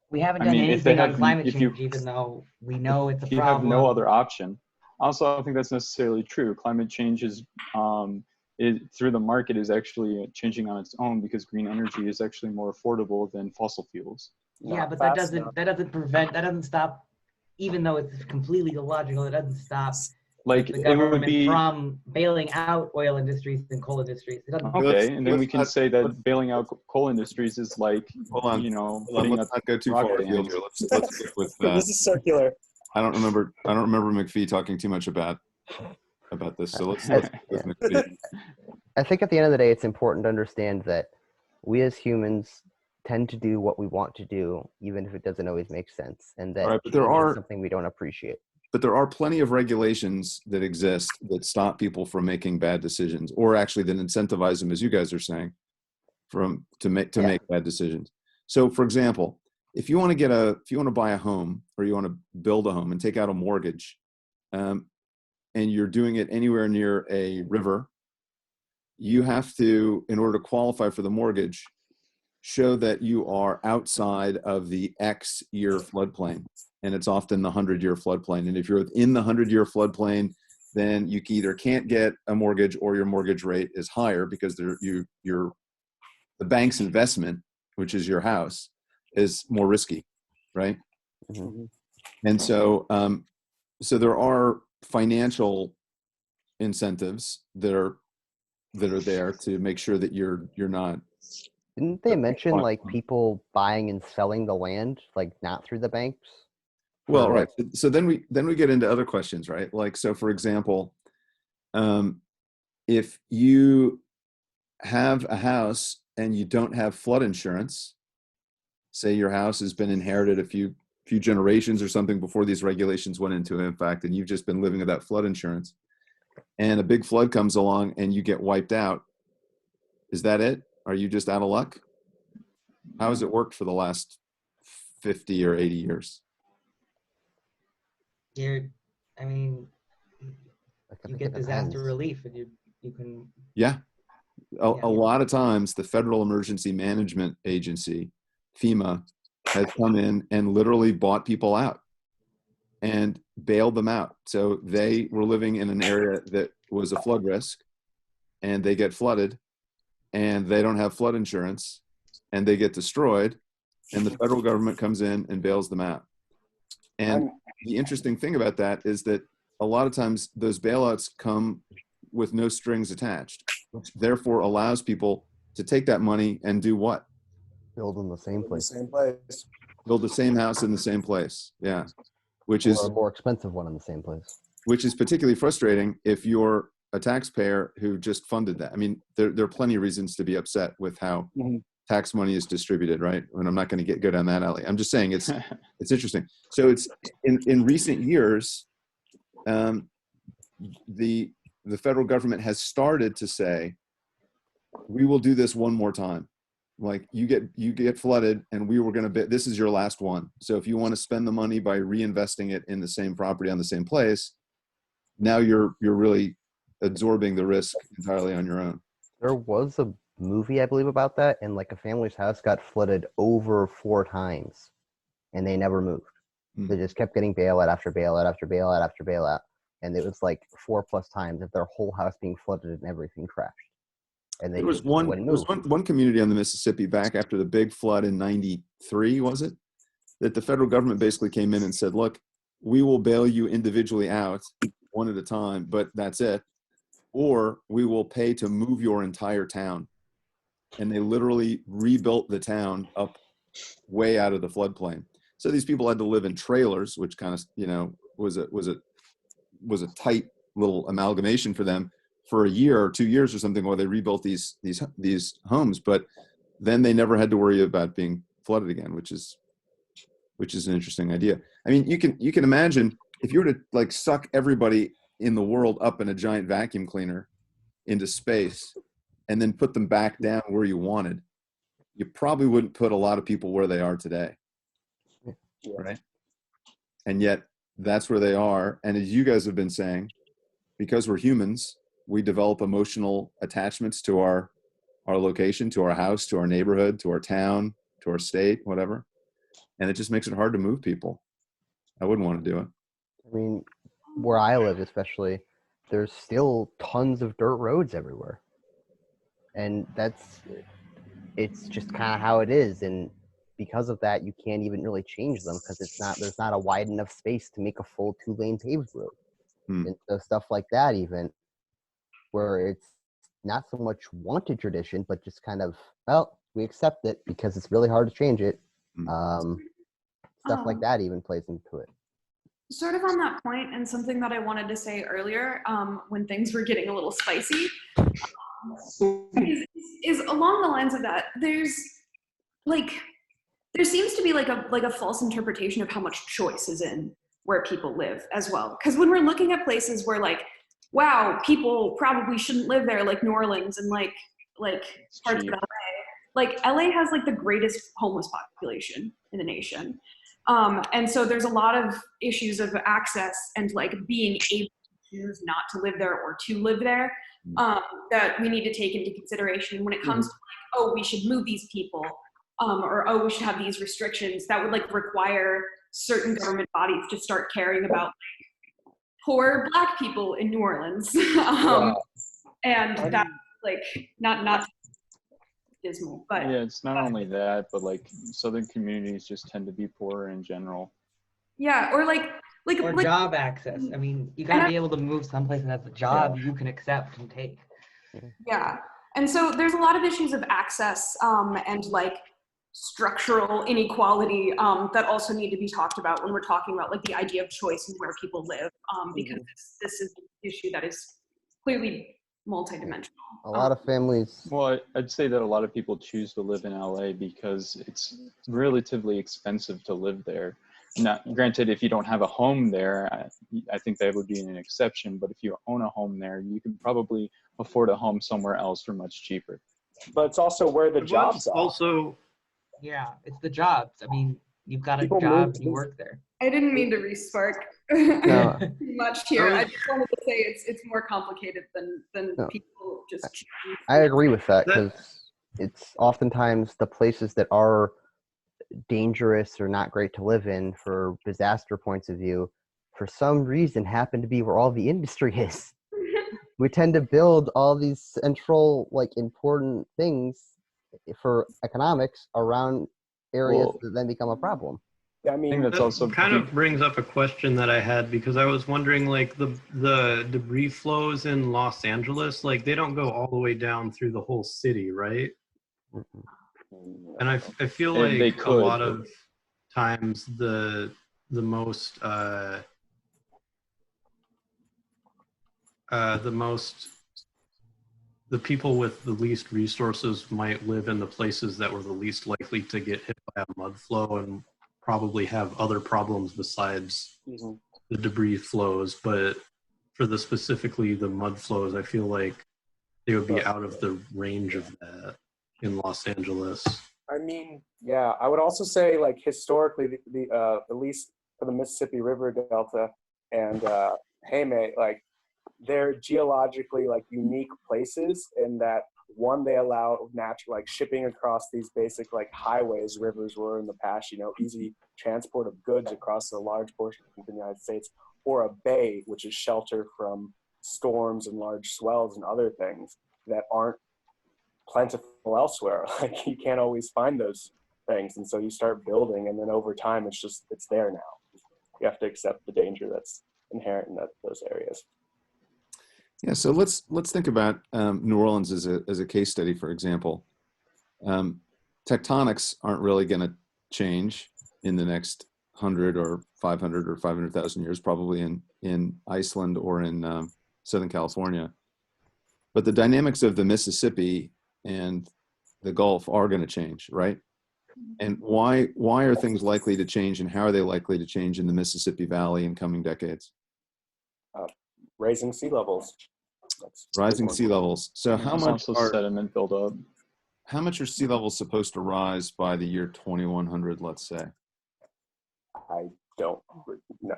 We haven't done anything on climate change, even though we know it's a problem. You have no other option. Also, I don't think that's necessarily true. Climate change is through the market is actually changing on its own, because green energy is actually more affordable than fossil fuels. Yeah, but that doesn't stop, even though it's completely illogical, it doesn't stop like the government from bailing out oil industries and coal industries. It doesn't. Okay, and then we can say that bailing out coal industries is like, let's not go too far afield here. Let's stick with this is circular. I don't remember McPhee talking too much about this. So let's stick with McPhee. I think at the end of the day, it's important to understand that we as humans tend to do what we want to do, even if it doesn't always make sense, and that but there are something we don't appreciate. but there are plenty of regulations that exist that stop people from making bad decisions, or actually that incentivize them, as you guys are saying, to make bad decisions. So, for example, if you want to buy a home, or you want to build a home and take out a mortgage, and you're doing it anywhere near a river, you have to, in order to qualify for the mortgage, show that you are outside of the X year floodplain. And it's often the 100-year floodplain. And if you're within the 100-year floodplain, then you either can't get a mortgage, or your mortgage rate is higher because the bank's investment, which is your house, is more risky, right? Mm-hmm. And so, so there are financial incentives that are there to make sure that you're not. Didn't they mention like people buying and selling the land, like not through the banks? Well, right. So then we get into other questions, right? Like, so for example, if you have a house and you don't have flood insurance, say your house has been inherited a few generations or something before these regulations went into effect, and you've just been living without flood insurance, and a big flood comes along and you get wiped out, is that it? Are you just out of luck? How has it worked for the last 50 or 80 years? You get disaster depends. relief, and you can. Yeah. A lot of times the Federal Emergency Management Agency, FEMA, has come in and literally bought people out and bailed them out. So they were living in an area that was a flood risk, and they get flooded, and they don't have flood insurance, and they get destroyed, and the federal government comes in and bails them out. And the interesting thing about that is that a lot of times those bailouts come with no strings attached, which therefore allows people to take that money and do what? Build in the same place. Build the same house in the same place. Yeah. Which or is a more expensive one in the same place. Which is particularly frustrating if you're a taxpayer who just funded that. I mean, there are plenty of reasons to be upset with how tax money is distributed, right? And I'm not going to go down that alley. I'm just saying it's interesting. So it's in recent years, the federal government has started to say, we will do this one more time. Like you get flooded, and we were going to this is your last one. So if you want to spend the money by reinvesting it in the same property on the same place, now you're really absorbing the risk entirely on your own. There was a movie, I believe, about that, and like a family's house got flooded over 4 times, and they never moved. They just kept getting bailout after bailout after bailout after bailout, and it was like 4+ times of their whole house being flooded and everything crashed. And there was one community on the Mississippi back after the big flood in '93, was it? That the federal government basically came in and said, look, we will bail you individually out one at a time, but that's it. Or we will pay to move your entire town. And they literally rebuilt the town up way out of the floodplain. So these people had to live in trailers, which kind of, was a tight little amalgamation for them for a year or 2 years or something while they rebuilt these homes. But then they never had to worry about being flooded again, which is an interesting idea. I mean, you can imagine if you were to like suck everybody in the world up in a giant vacuum cleaner into space and then put them back down where you wanted, you probably wouldn't put a lot of people where they are today. Right? And yet that's where they are. And as you guys have been saying, because we're humans, we develop emotional attachments to our location, to our house, to our neighborhood, to our town, to our state, whatever. And it just makes it hard to move people. I wouldn't want to do it. I mean, where I live especially, there's still tons of dirt roads everywhere. And it's just kind of how it is. And because of that, you can't even really change them because there's not a wide enough space to make a full 2-lane paved road. And so stuff like that, even where it's not so much wanted tradition, but just kind of, well, we accept it because it's really hard to change it. Stuff like that even plays into it. Sort of on that point, and something that I wanted to say earlier, when things were getting a little spicy, is along the lines of that. There seems to be like a false interpretation of how much choice is in where people live as well. Because when we're looking at places where like, wow, people probably shouldn't live there, like New Orleans and like parts of LA. Like LA has like the greatest homeless population in the nation. And so there's a lot of issues of access and like being able to choose not to live there or to live there that we need to take into consideration when it comes to like, oh, we should move these people or oh, we should have these restrictions. That would like require certain government bodies to start caring about like, poor Black people in New Orleans. And that's like not dismal, but yeah, it's not only that, but like southern communities just tend to be poorer in general. Yeah, or like job access. I mean, you got to be able to move someplace that has a job you can accept and take. Yeah, and so there's a lot of issues of access and like structural inequality that also need to be talked about when we're talking about like the idea of choice and where people live, because this is an issue that is clearly multidimensional. A lot of families. Well, I'd say that a lot of people choose to live in LA because it's relatively expensive to live there. Now, granted, if you don't have a home there, I think that would be an exception. But if you own a home there, you can probably afford a home somewhere else for much cheaper. But it's also where the jobs are. Also, yeah, it's the jobs. I mean, you've got a People job move and you work there. I didn't mean to re-spark No. too much here. I just wanted to say it's more complicated than No. people just choose. I agree with that because it's oftentimes the places that are dangerous or not great to live in for disaster points of view, for some reason happen to be where all the industry is. We tend to build all these central, like, important things for economics around areas that then become a problem. I mean, that's also kind of brings up a question that I had, because I was wondering, like, the debris flows in Los Angeles, like, they don't go all the way down through the whole city, right? And I feel And they like a could, lot of times the most the people with the least resources might live in the places that were the least likely to get hit by a mud flow and probably have other problems besides the debris flows. But for specifically the mud flows, I feel like they would be out of the range of that in Los Angeles. I mean, yeah, I would also say, like, historically, at least for the Mississippi River Delta and Haymaker, like, they're geologically, like, unique places in that, one, they allow natural, like, shipping across these basic, like, highways rivers were in the past, you know, easy transport of goods across a large portion of the United States, or a bay, which is shelter from storms and large swells and other things that aren't plentiful elsewhere. Like, you can't always find those things, and so you start building, and then over time it's there now. You have to accept the danger that's inherent in those areas. Yeah, so let's think about New Orleans as a case study, for example. Tectonics aren't really going to change in the next 100 or 500 or 500,000 years, probably in Iceland or in Southern California. But the dynamics of the Mississippi and the Gulf are going to change, right? And why are things likely to change, and how are they likely to change in the Mississippi Valley in coming decades? Raising sea levels. Rising sea levels. So how much are sediment buildup? How much are sea levels supposed to rise by the year 2100, let's say? I don't know.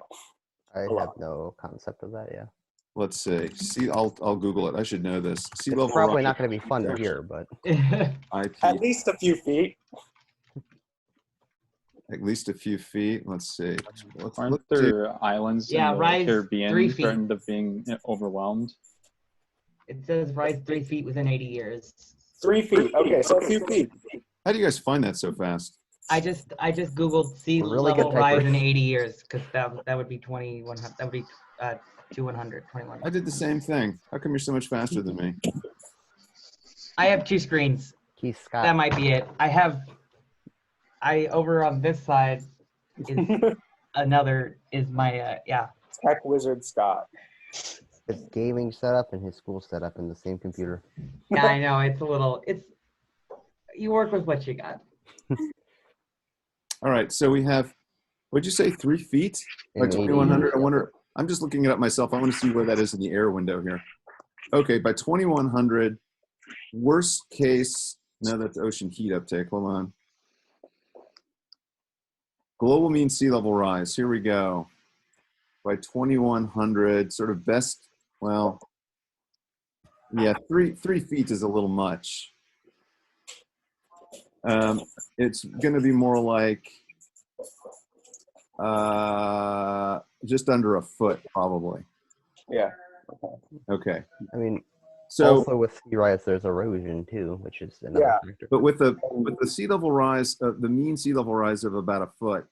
I have no concept of that. Yeah. Let's see. I'll Google it. I should know this. Sea It's level probably rise- not going to be fun to hear, but At least a few feet. At least a few feet. Let's see. Aren't there islands in the rise 3 Caribbean feet. threatened of being overwhelmed? It says rise 3 feet within 80 years. 3 feet. Okay, so a few feet. How do you guys find that so fast? I just Googled sea Really level good rise typers. in 80 years, because that would be 2100. That would be 2100. I did the same thing. How come you're so much faster than me? I have 2 screens. Keith Scott. That might be it. I over on this side is another is my Tech wizard Scott. His gaming setup and his school setup in the same computer. Yeah, I know, it's you work with what you got. All right. So we have What'd you say? 3 feet by In 2100? I AD. wonder. I'm just looking it up myself. I want to see where that is in the air window here. Okay, by 2100, worst case. No, that's ocean heat uptake. Hold on. Global mean sea level rise. Here we go. By 2100, sort of best. Well, yeah, 3 feet is a little much. It's going to be more like just under a foot, probably. Yeah. Okay. I mean, So also with sea rise, there's erosion too, which is another Yeah. factor. but with the sea level rise, the mean sea level rise of about a foot,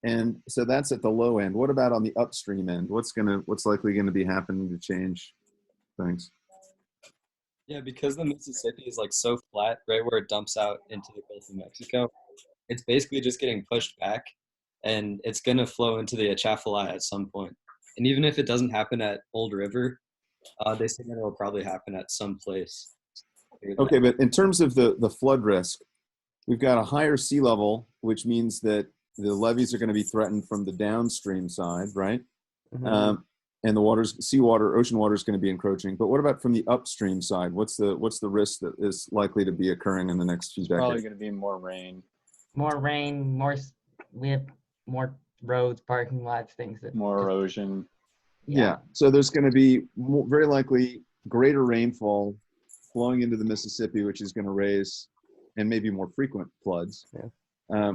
and so that's at the low end. What about on the upstream end? What's likely gonna be happening to change things? Yeah, because the Mississippi is like so flat, right where it dumps out into the Gulf of Mexico, it's basically just getting pushed back, and it's gonna flow into the Atchafalaya at some point. And even if it doesn't happen at Old River, they say that it'll probably happen at some place. Okay, but in terms of the flood risk, we've got a higher sea level, which means that the levees are going to be threatened from the downstream side, right? Mhm. And the ocean water is going to be encroaching. But what about from the upstream side? What's the risk that is likely to be occurring in the next few Probably decades? going to be more rain. More rain, we have more roads, parking lots, things that More just- erosion. Yeah. So there's going to be very likely greater rainfall flowing into the Mississippi, which is going to raise, and maybe more frequent floods,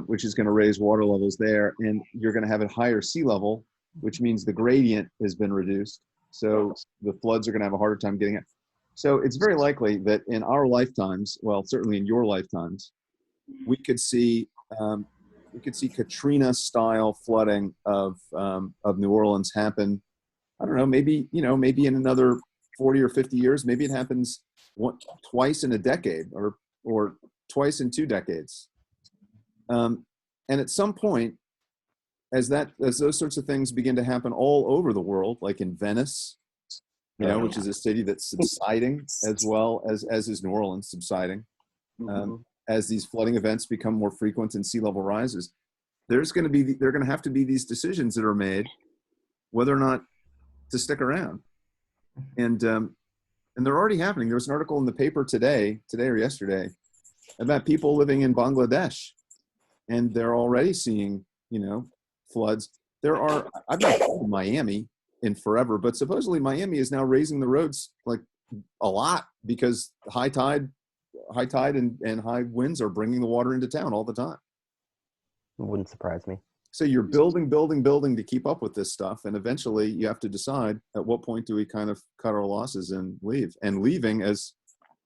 which is going to raise water levels there. And you're going to have a higher sea level, which means the gradient has been reduced. So the floods are going to have a harder time getting it. So it's very likely that in our lifetimes, well, certainly in your lifetimes, we could see Katrina-style flooding of New Orleans happen. I don't know, maybe in another 40 or 50 years, maybe it happens twice in a decade or twice in 2 decades. And at some point, as those sorts of things begin to happen all over the world, like in Venice, which is a city that's subsiding as well as is New Orleans subsiding. As these flooding events become more frequent and sea level rises, there are going to have to be these decisions that are made, whether or not to stick around. And they're already happening. There was an article in the paper today or yesterday, about people living in Bangladesh, and they're already seeing, floods. I've not been to Miami in forever, but supposedly Miami is now raising the roads like a lot because high tide and high winds are bringing the water into town all the time. It wouldn't surprise me. So you're building to keep up with this stuff. And eventually you have to decide at what point do we kind of cut our losses and leave. And leaving, as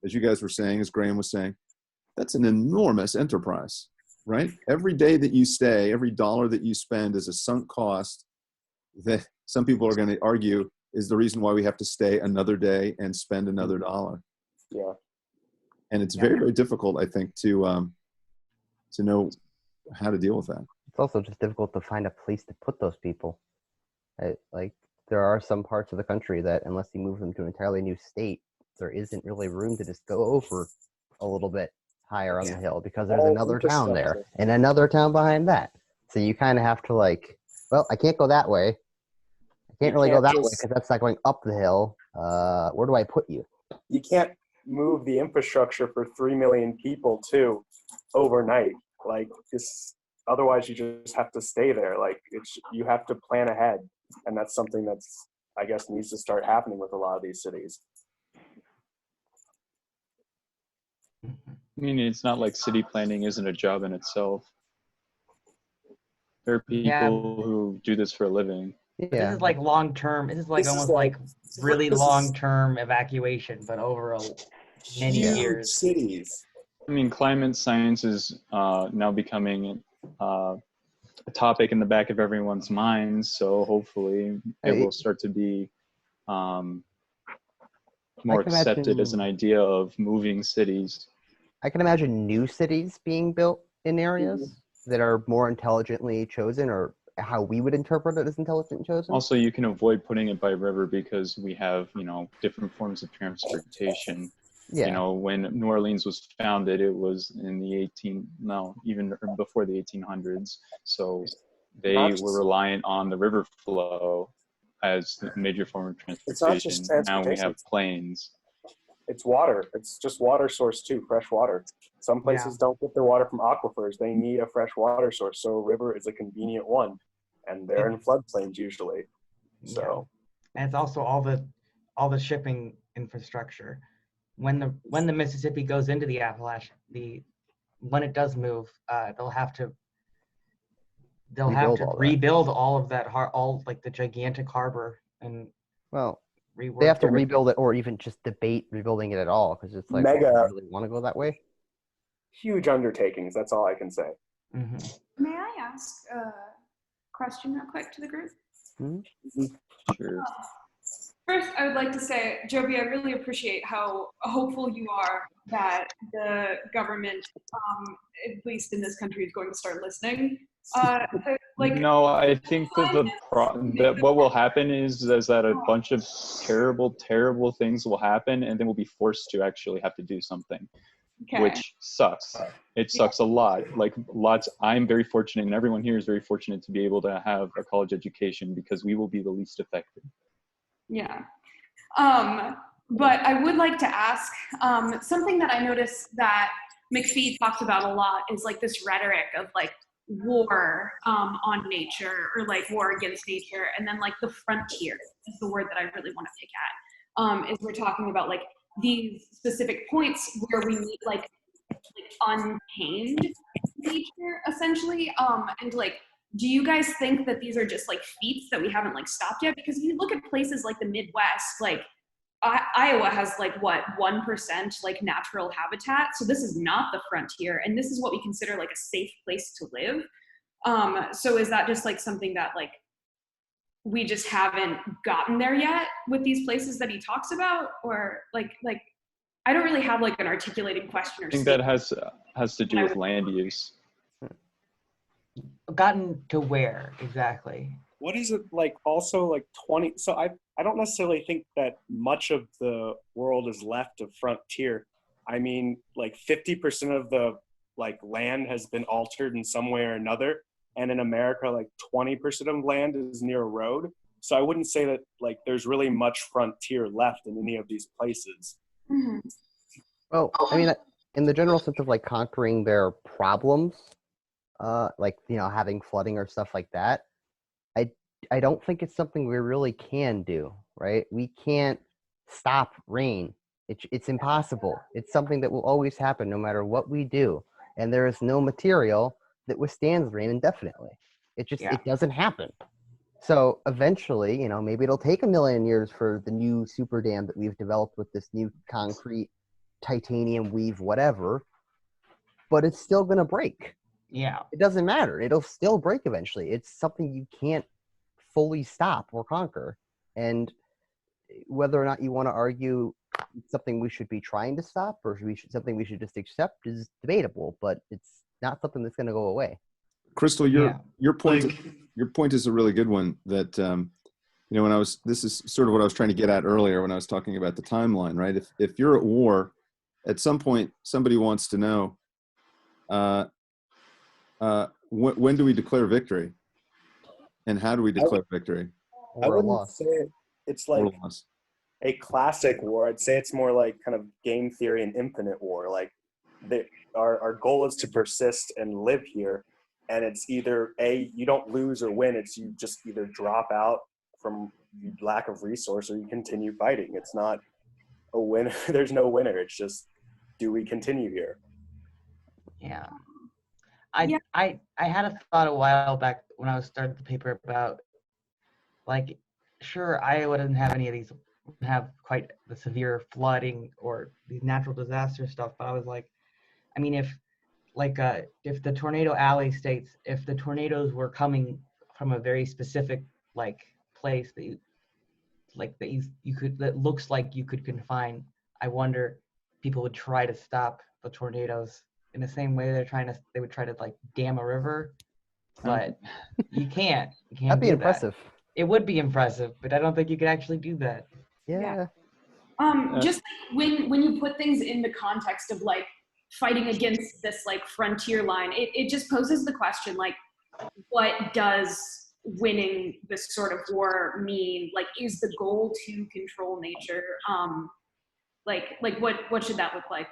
you guys were saying, as Graham was saying, that's an enormous enterprise, right? Every day that you stay, every dollar that you spend is a sunk cost that some people are going to argue is the reason why we have to stay another day and spend another dollar. Yeah. And it's very, very difficult, I think, to know how to deal with that. It's also just difficult to find a place to put those people. Like there are some parts of the country that unless you move them to an entirely new state, there isn't really room to just go over a little bit higher on the hill because there's another town there and another town behind that. So you kind of have to I can't go that way. I can't really go that way because that's not going up the hill. Where do I put you? You can't move the infrastructure for 3 million people too overnight. Otherwise you just have to stay there. You have to plan ahead. And that's something that's, I guess, needs to start happening with a lot of these cities. I mean, it's not like city planning isn't a job in itself. There are people who do this for a living. This is like long term. This is almost like really long term evacuation, but over many years. Cities. I mean, climate science is now becoming a topic in the back of everyone's minds. So hopefully it will start to be more accepted as an idea of moving cities. I can imagine new cities being built in areas that are more intelligently chosen, or how we would interpret it as intelligent chosen. Also, you can avoid putting it by river because we have, different forms of transportation. Yeah. When New Orleans was founded, it was in the even before the 1800s. So, they Not were just- reliant on the river flow as the major form of It's not transportation. just Now we transportation. have planes. It's water. It's just water source too, fresh water. Some places don't get their water from aquifers. They need a fresh water source. So a river is a convenient one. And they're in floodplains usually. So And it's also all the shipping infrastructure. When the Mississippi goes into the Appalachian, when it does move, they'll have to Rebuild all that. rebuild all of that, all like the gigantic harbor, and Well, rework they have to everything. rebuild it, or even just debate rebuilding it at all, because it's like, Mega. well, do you really want to go that way? huge undertakings. That's all I can say. May I ask a question real quick to the group? Sure. First, I would like to say, Joby, I really appreciate how hopeful you are that the government, at least in this country, is going to start listening. No, I think that what will happen is that a bunch of terrible things will happen, and then we'll be forced to actually have to do something, Okay. which sucks. It sucks a lot. Like lots. I'm very fortunate, and everyone here is very fortunate to be able to have a college education because we will be the least affected. Yeah. But I would like to ask, something that I noticed that McPhee talks about a lot is like this rhetoric of like war on nature, or like war against nature, and then like the frontier is the word that I really want to pick at. Is we're talking about like these specific points where we need like untamed nature essentially, and like, do you guys think that these are just like feats that we haven't like stopped yet? Because if you look at places like the Midwest, like Iowa has like what, 1% like natural habitat. So this is not the frontier, and this is what we consider like a safe place to live. So is that just like something that like we just haven't gotten there yet with these places that he talks about, or like I don't really have like an articulated question or I think that has to do with land use. Gotten to where exactly? What is it like also like 20? So I don't necessarily think that much of the world is left of frontier. I mean, like 50% of the like land has been altered in some way or another. And in America, like 20% of land is near a road. So I wouldn't say that like there's really much frontier left in any of these places. Mm-hmm. Well, I mean, in the general sense of like conquering their problems, like, having flooding or stuff like that, I don't think it's something we really can do, right? We can't stop rain. It's impossible. It's something that will always happen no matter what we do. And there is no material that withstands rain indefinitely. It doesn't happen. So eventually, maybe it'll take 1 million years for the new super dam that we've developed with this new concrete, titanium weave, whatever, but it's still going to break. Yeah. It doesn't matter. It'll still break eventually. It's something you can't fully stop or conquer. And whether or not you want to argue it's something we should be trying to stop or something we should just accept is debatable, but it's not something that's going to go away. Crystal, your point is a really good one. That this is sort of what I was trying to get at earlier when I was talking about the timeline, right? If you're at war, at some point somebody wants to know, when do we declare victory, and how do we declare victory? I wouldn't say it's like a classic war. I'd say it's more like kind of game theory and infinite war. Like our goal is to persist and live here. And it's either you don't lose or win. It's you just either drop out from lack of resource or you continue fighting. It's not a winner. There's no winner. It's just, do we continue here? Yeah. I had a thought a while back when I was starting the paper about, like, sure, Iowa doesn't have any of these, have quite the severe flooding or these natural disaster stuff, but I was like, I mean, if the Tornado Alley states, if the tornadoes were coming from a very specific like place that that looks like you could confine, I wonder people would try to stop the tornadoes in the same way they would try to like dam a river, but you can't. That'd be impressive. It would be impressive, but I don't think you could actually do that. Yeah. Just when you put things in the context of like fighting against this like frontier line, it just poses the question, like, what does winning this sort of war mean? Like, is the goal to control nature? Like what should that look like?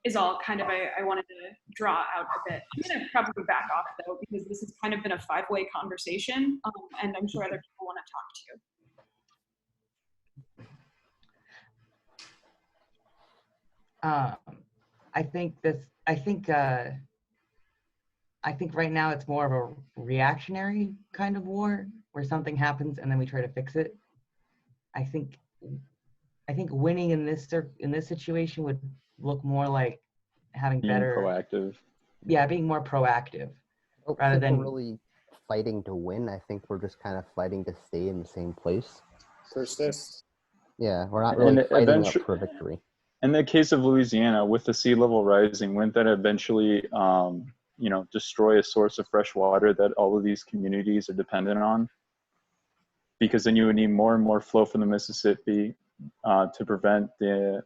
Is all kind of I wanted to draw out a bit. I'm gonna probably back off though, because this has kind of been a five-way conversation, and I'm sure other people want to talk to you. I think right now it's more of a reactionary kind of war where something happens and then we try to fix it. I think winning in this situation would look more like having Being better proactive. Yeah, being more proactive I don't rather think than we're really fighting to win. I think we're just kind of fighting to stay in the same place. Persist. Yeah, we're not really And fighting up for victory. In the case of Louisiana, with the sea level rising, wouldn't that eventually, destroy a source of fresh water that all of these communities are dependent on? Because then you would need more and more flow from the Mississippi to prevent the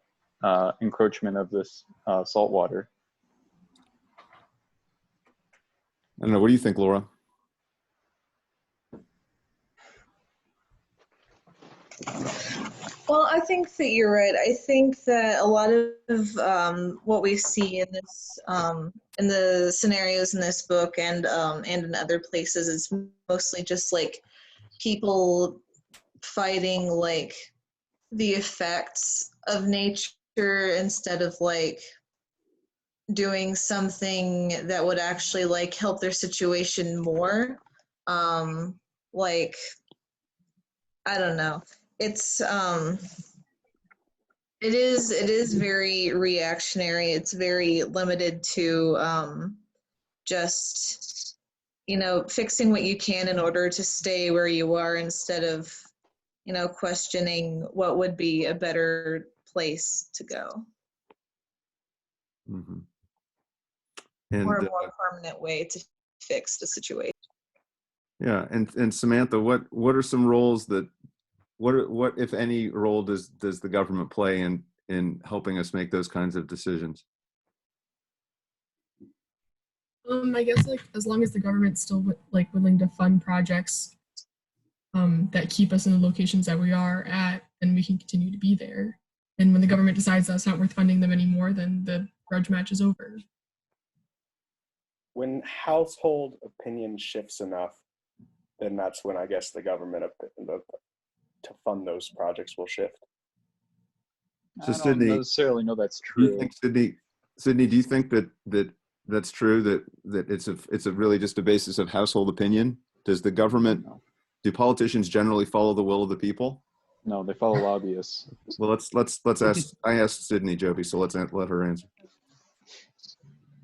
encroachment of this salt water. I don't know. What do you think, Laura? Well, I think that you're right. I think that a lot of what we see in this, in the scenarios in this book and in other places, is mostly just like people fighting like the effects of nature instead of like doing something that would actually like help their situation more. Like, I don't know. It's it is very reactionary. It's very limited to just, you know, fixing what you can in order to stay where you are instead of, you know, questioning what would be a better place to go. Mm-hmm. Or a more permanent way to fix the situation. Yeah, and Samantha, what are some roles that what if any role does the government play in helping us make those kinds of decisions? I guess like as long as the government's still like willing to fund projects that keep us in the locations that we are at, then we can continue to be there. And when the government decides that's not worth funding them anymore, then the grudge match is over. When household opinion shifts enough, then that's when I guess the government to fund those projects will shift. So I don't necessarily know that's true. Do you think, Sydney, do you think that's true, that it's a really just a basis of household opinion? Does the government, do politicians generally follow the will of the people? No, they follow lobbyists. Well, let's ask. I asked Sydney, Joby, so let's let her answer.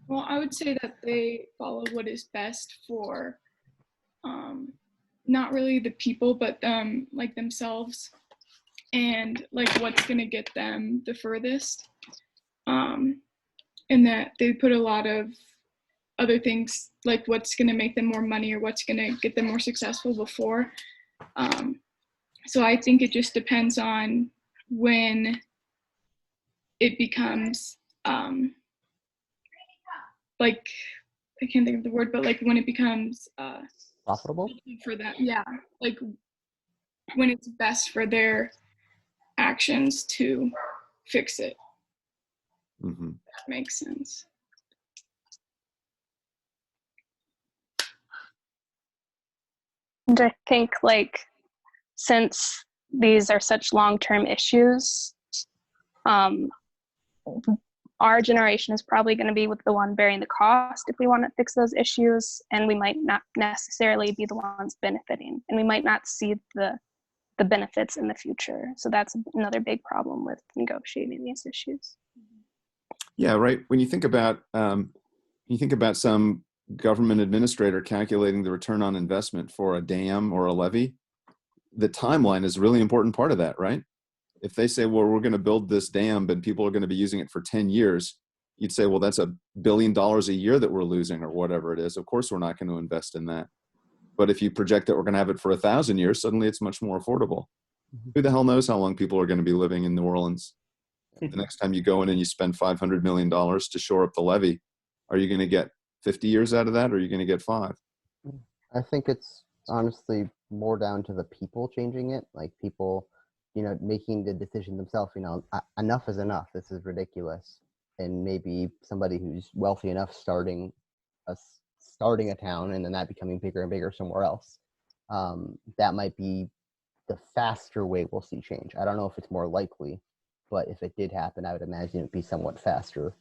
Well, I would say that they follow what is best for not really the people, but like themselves, and like what's gonna get them the furthest. And that they put a lot of other things, like what's gonna make them more money or what's gonna get them more successful before. So I think it just depends on when it becomes like, I can't think of the word, but like when it becomes profitable for them. Yeah, like when it's best for their actions to fix it. Mm-hmm. That makes sense. And I think like since these are such long-term issues, our generation is probably going to be with the one bearing the cost if we want to fix those issues, and we might not necessarily be the ones benefiting, and we might not see the benefits in the future. So that's another big problem with negotiating these issues. Yeah, right. When you think about some government administrator calculating the return on investment for a dam or a levee, the timeline is a really important part of that, right? If they say, well, we're going to build this dam, but people are going to be using it for 10 years, you'd say, well, that's $1 billion a year that we're losing or whatever it is. Of course, we're not going to invest in that. But if you project that we're going to have it for 1,000 years, suddenly it's much more affordable. Mm-hmm. Who the hell knows how long people are going to be living in New Orleans? The next time you go in and you spend $500 million to shore up the levee, are you going to get 50 years out of that, or are you going to get 5? I think it's honestly more down to the people changing it, like people, making the decision themselves. Enough is enough. This is ridiculous. And maybe somebody who's wealthy enough starting a town and then that becoming bigger and bigger somewhere else. That might be the faster way we'll see change. I don't know if it's more likely, but if it did happen, I would imagine it'd be somewhat faster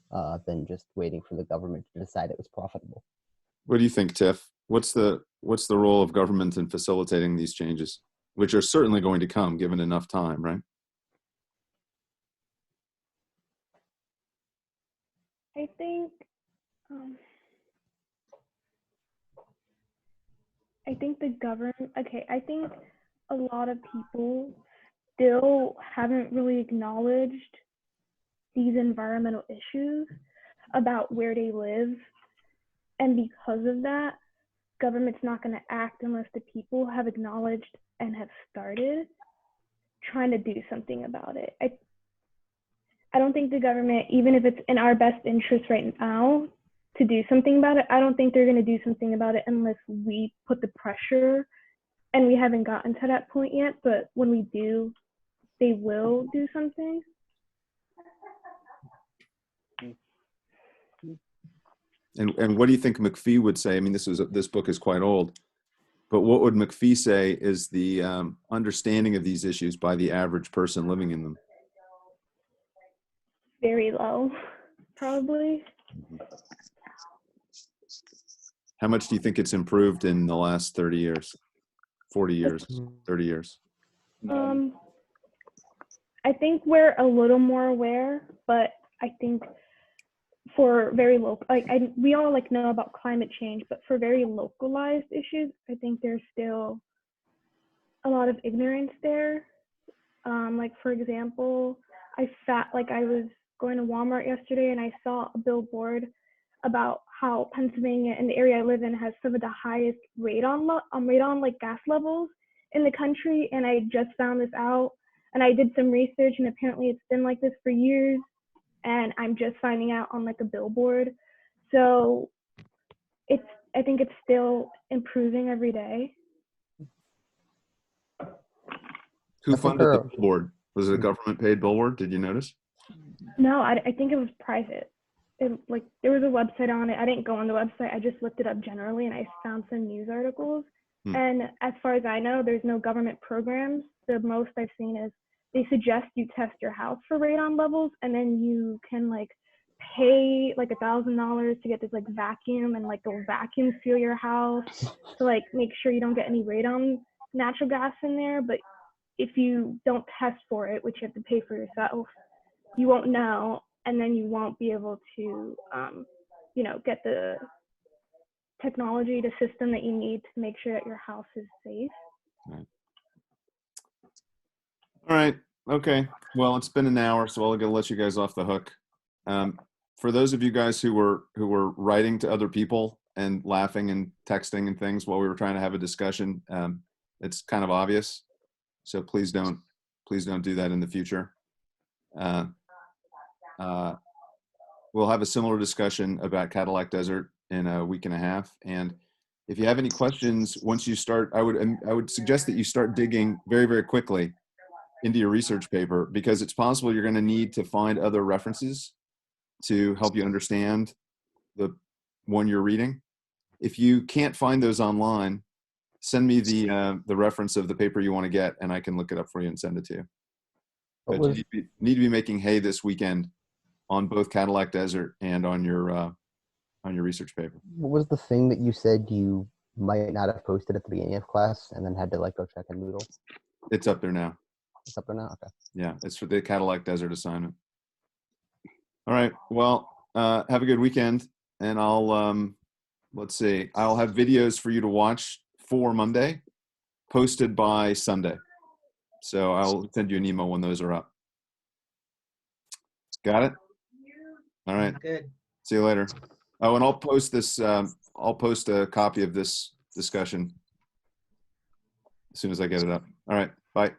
than just waiting for the government to decide it was profitable. What do you think, Tiff? What's the role of government in facilitating these changes, which are certainly going to come given enough time, right? I think the government. Okay, I think a lot of people still haven't really acknowledged these environmental issues about where they live, and because of that, government's not going to act unless the people have acknowledged and have started trying to do something about it. I don't think the government, even if it's in our best interest right now to do something about it, I don't think they're going to do something about it unless we put the pressure, and we haven't gotten to that point yet, but when we do, they will do something. And what do you think McPhee would say? I mean, this book is quite old, but what would McPhee say is the understanding of these issues by the average person living in them? Very low, probably. How much do you think it's improved in the last 30 years, 40 years, 30 years? I think we're a little more aware, but I think for very local, we all know about climate change, but for very localized issues, I think there's still a lot of ignorance there. For example, I was going to Walmart yesterday and I saw a billboard about how Pennsylvania and the area I live in has some of the highest radon gas levels in the country, and I just found this out, and I did some research, and apparently it's been like this for years, and I'm just finding out on a billboard. So I think it's still improving every day. Who funded the billboard? Was it a government paid billboard? Did you notice? No, I think it was private. There was a website on it. I didn't go on the website. I just looked it up generally, and I found some news articles. And as far as I know, there's no government programs. The most I've seen is they suggest you test your house for radon levels, and then you can pay $1,000 to get this vacuum, and they'll vacuum seal your house to make sure you don't get any radon natural gas in there. But if you don't test for it, which you have to pay for yourself, you won't know, and then you won't be able to get the technology, the system that you need to make sure that your house is safe. All right. Okay. Well, it's been an hour, so I'll let you guys off the hook. For those of you guys who were writing to other people and laughing and texting and things while we were trying to have a discussion, it's kind of obvious. So please don't do that in the future. We'll have a similar discussion about Cadillac Desert in a week and a half. And if you have any questions, once you start, I would suggest that you start digging very, very quickly into your research paper, because it's possible you're going to need to find other references to help you understand the one you're reading. If you can't find those online, send me the reference of the paper you want to get, and I can look it up for you and send it to you. But you need to be making hay this weekend on both Cadillac Desert and on your research paper. What was the thing that you said you might not have posted at the beginning of class and then had to go check in Moodle? It's up there now. It's up there now? Okay. Yeah, it's for the Cadillac Desert assignment. All right. Well, have a good weekend, and I'll let's see. I'll have videos for you to watch for Monday, posted by Sunday. So I'll send you an email when those are up. Got it? All right. Good. See you later. Oh, and I'll post this. I'll post a copy of this discussion as soon as I get it up. All right. Bye.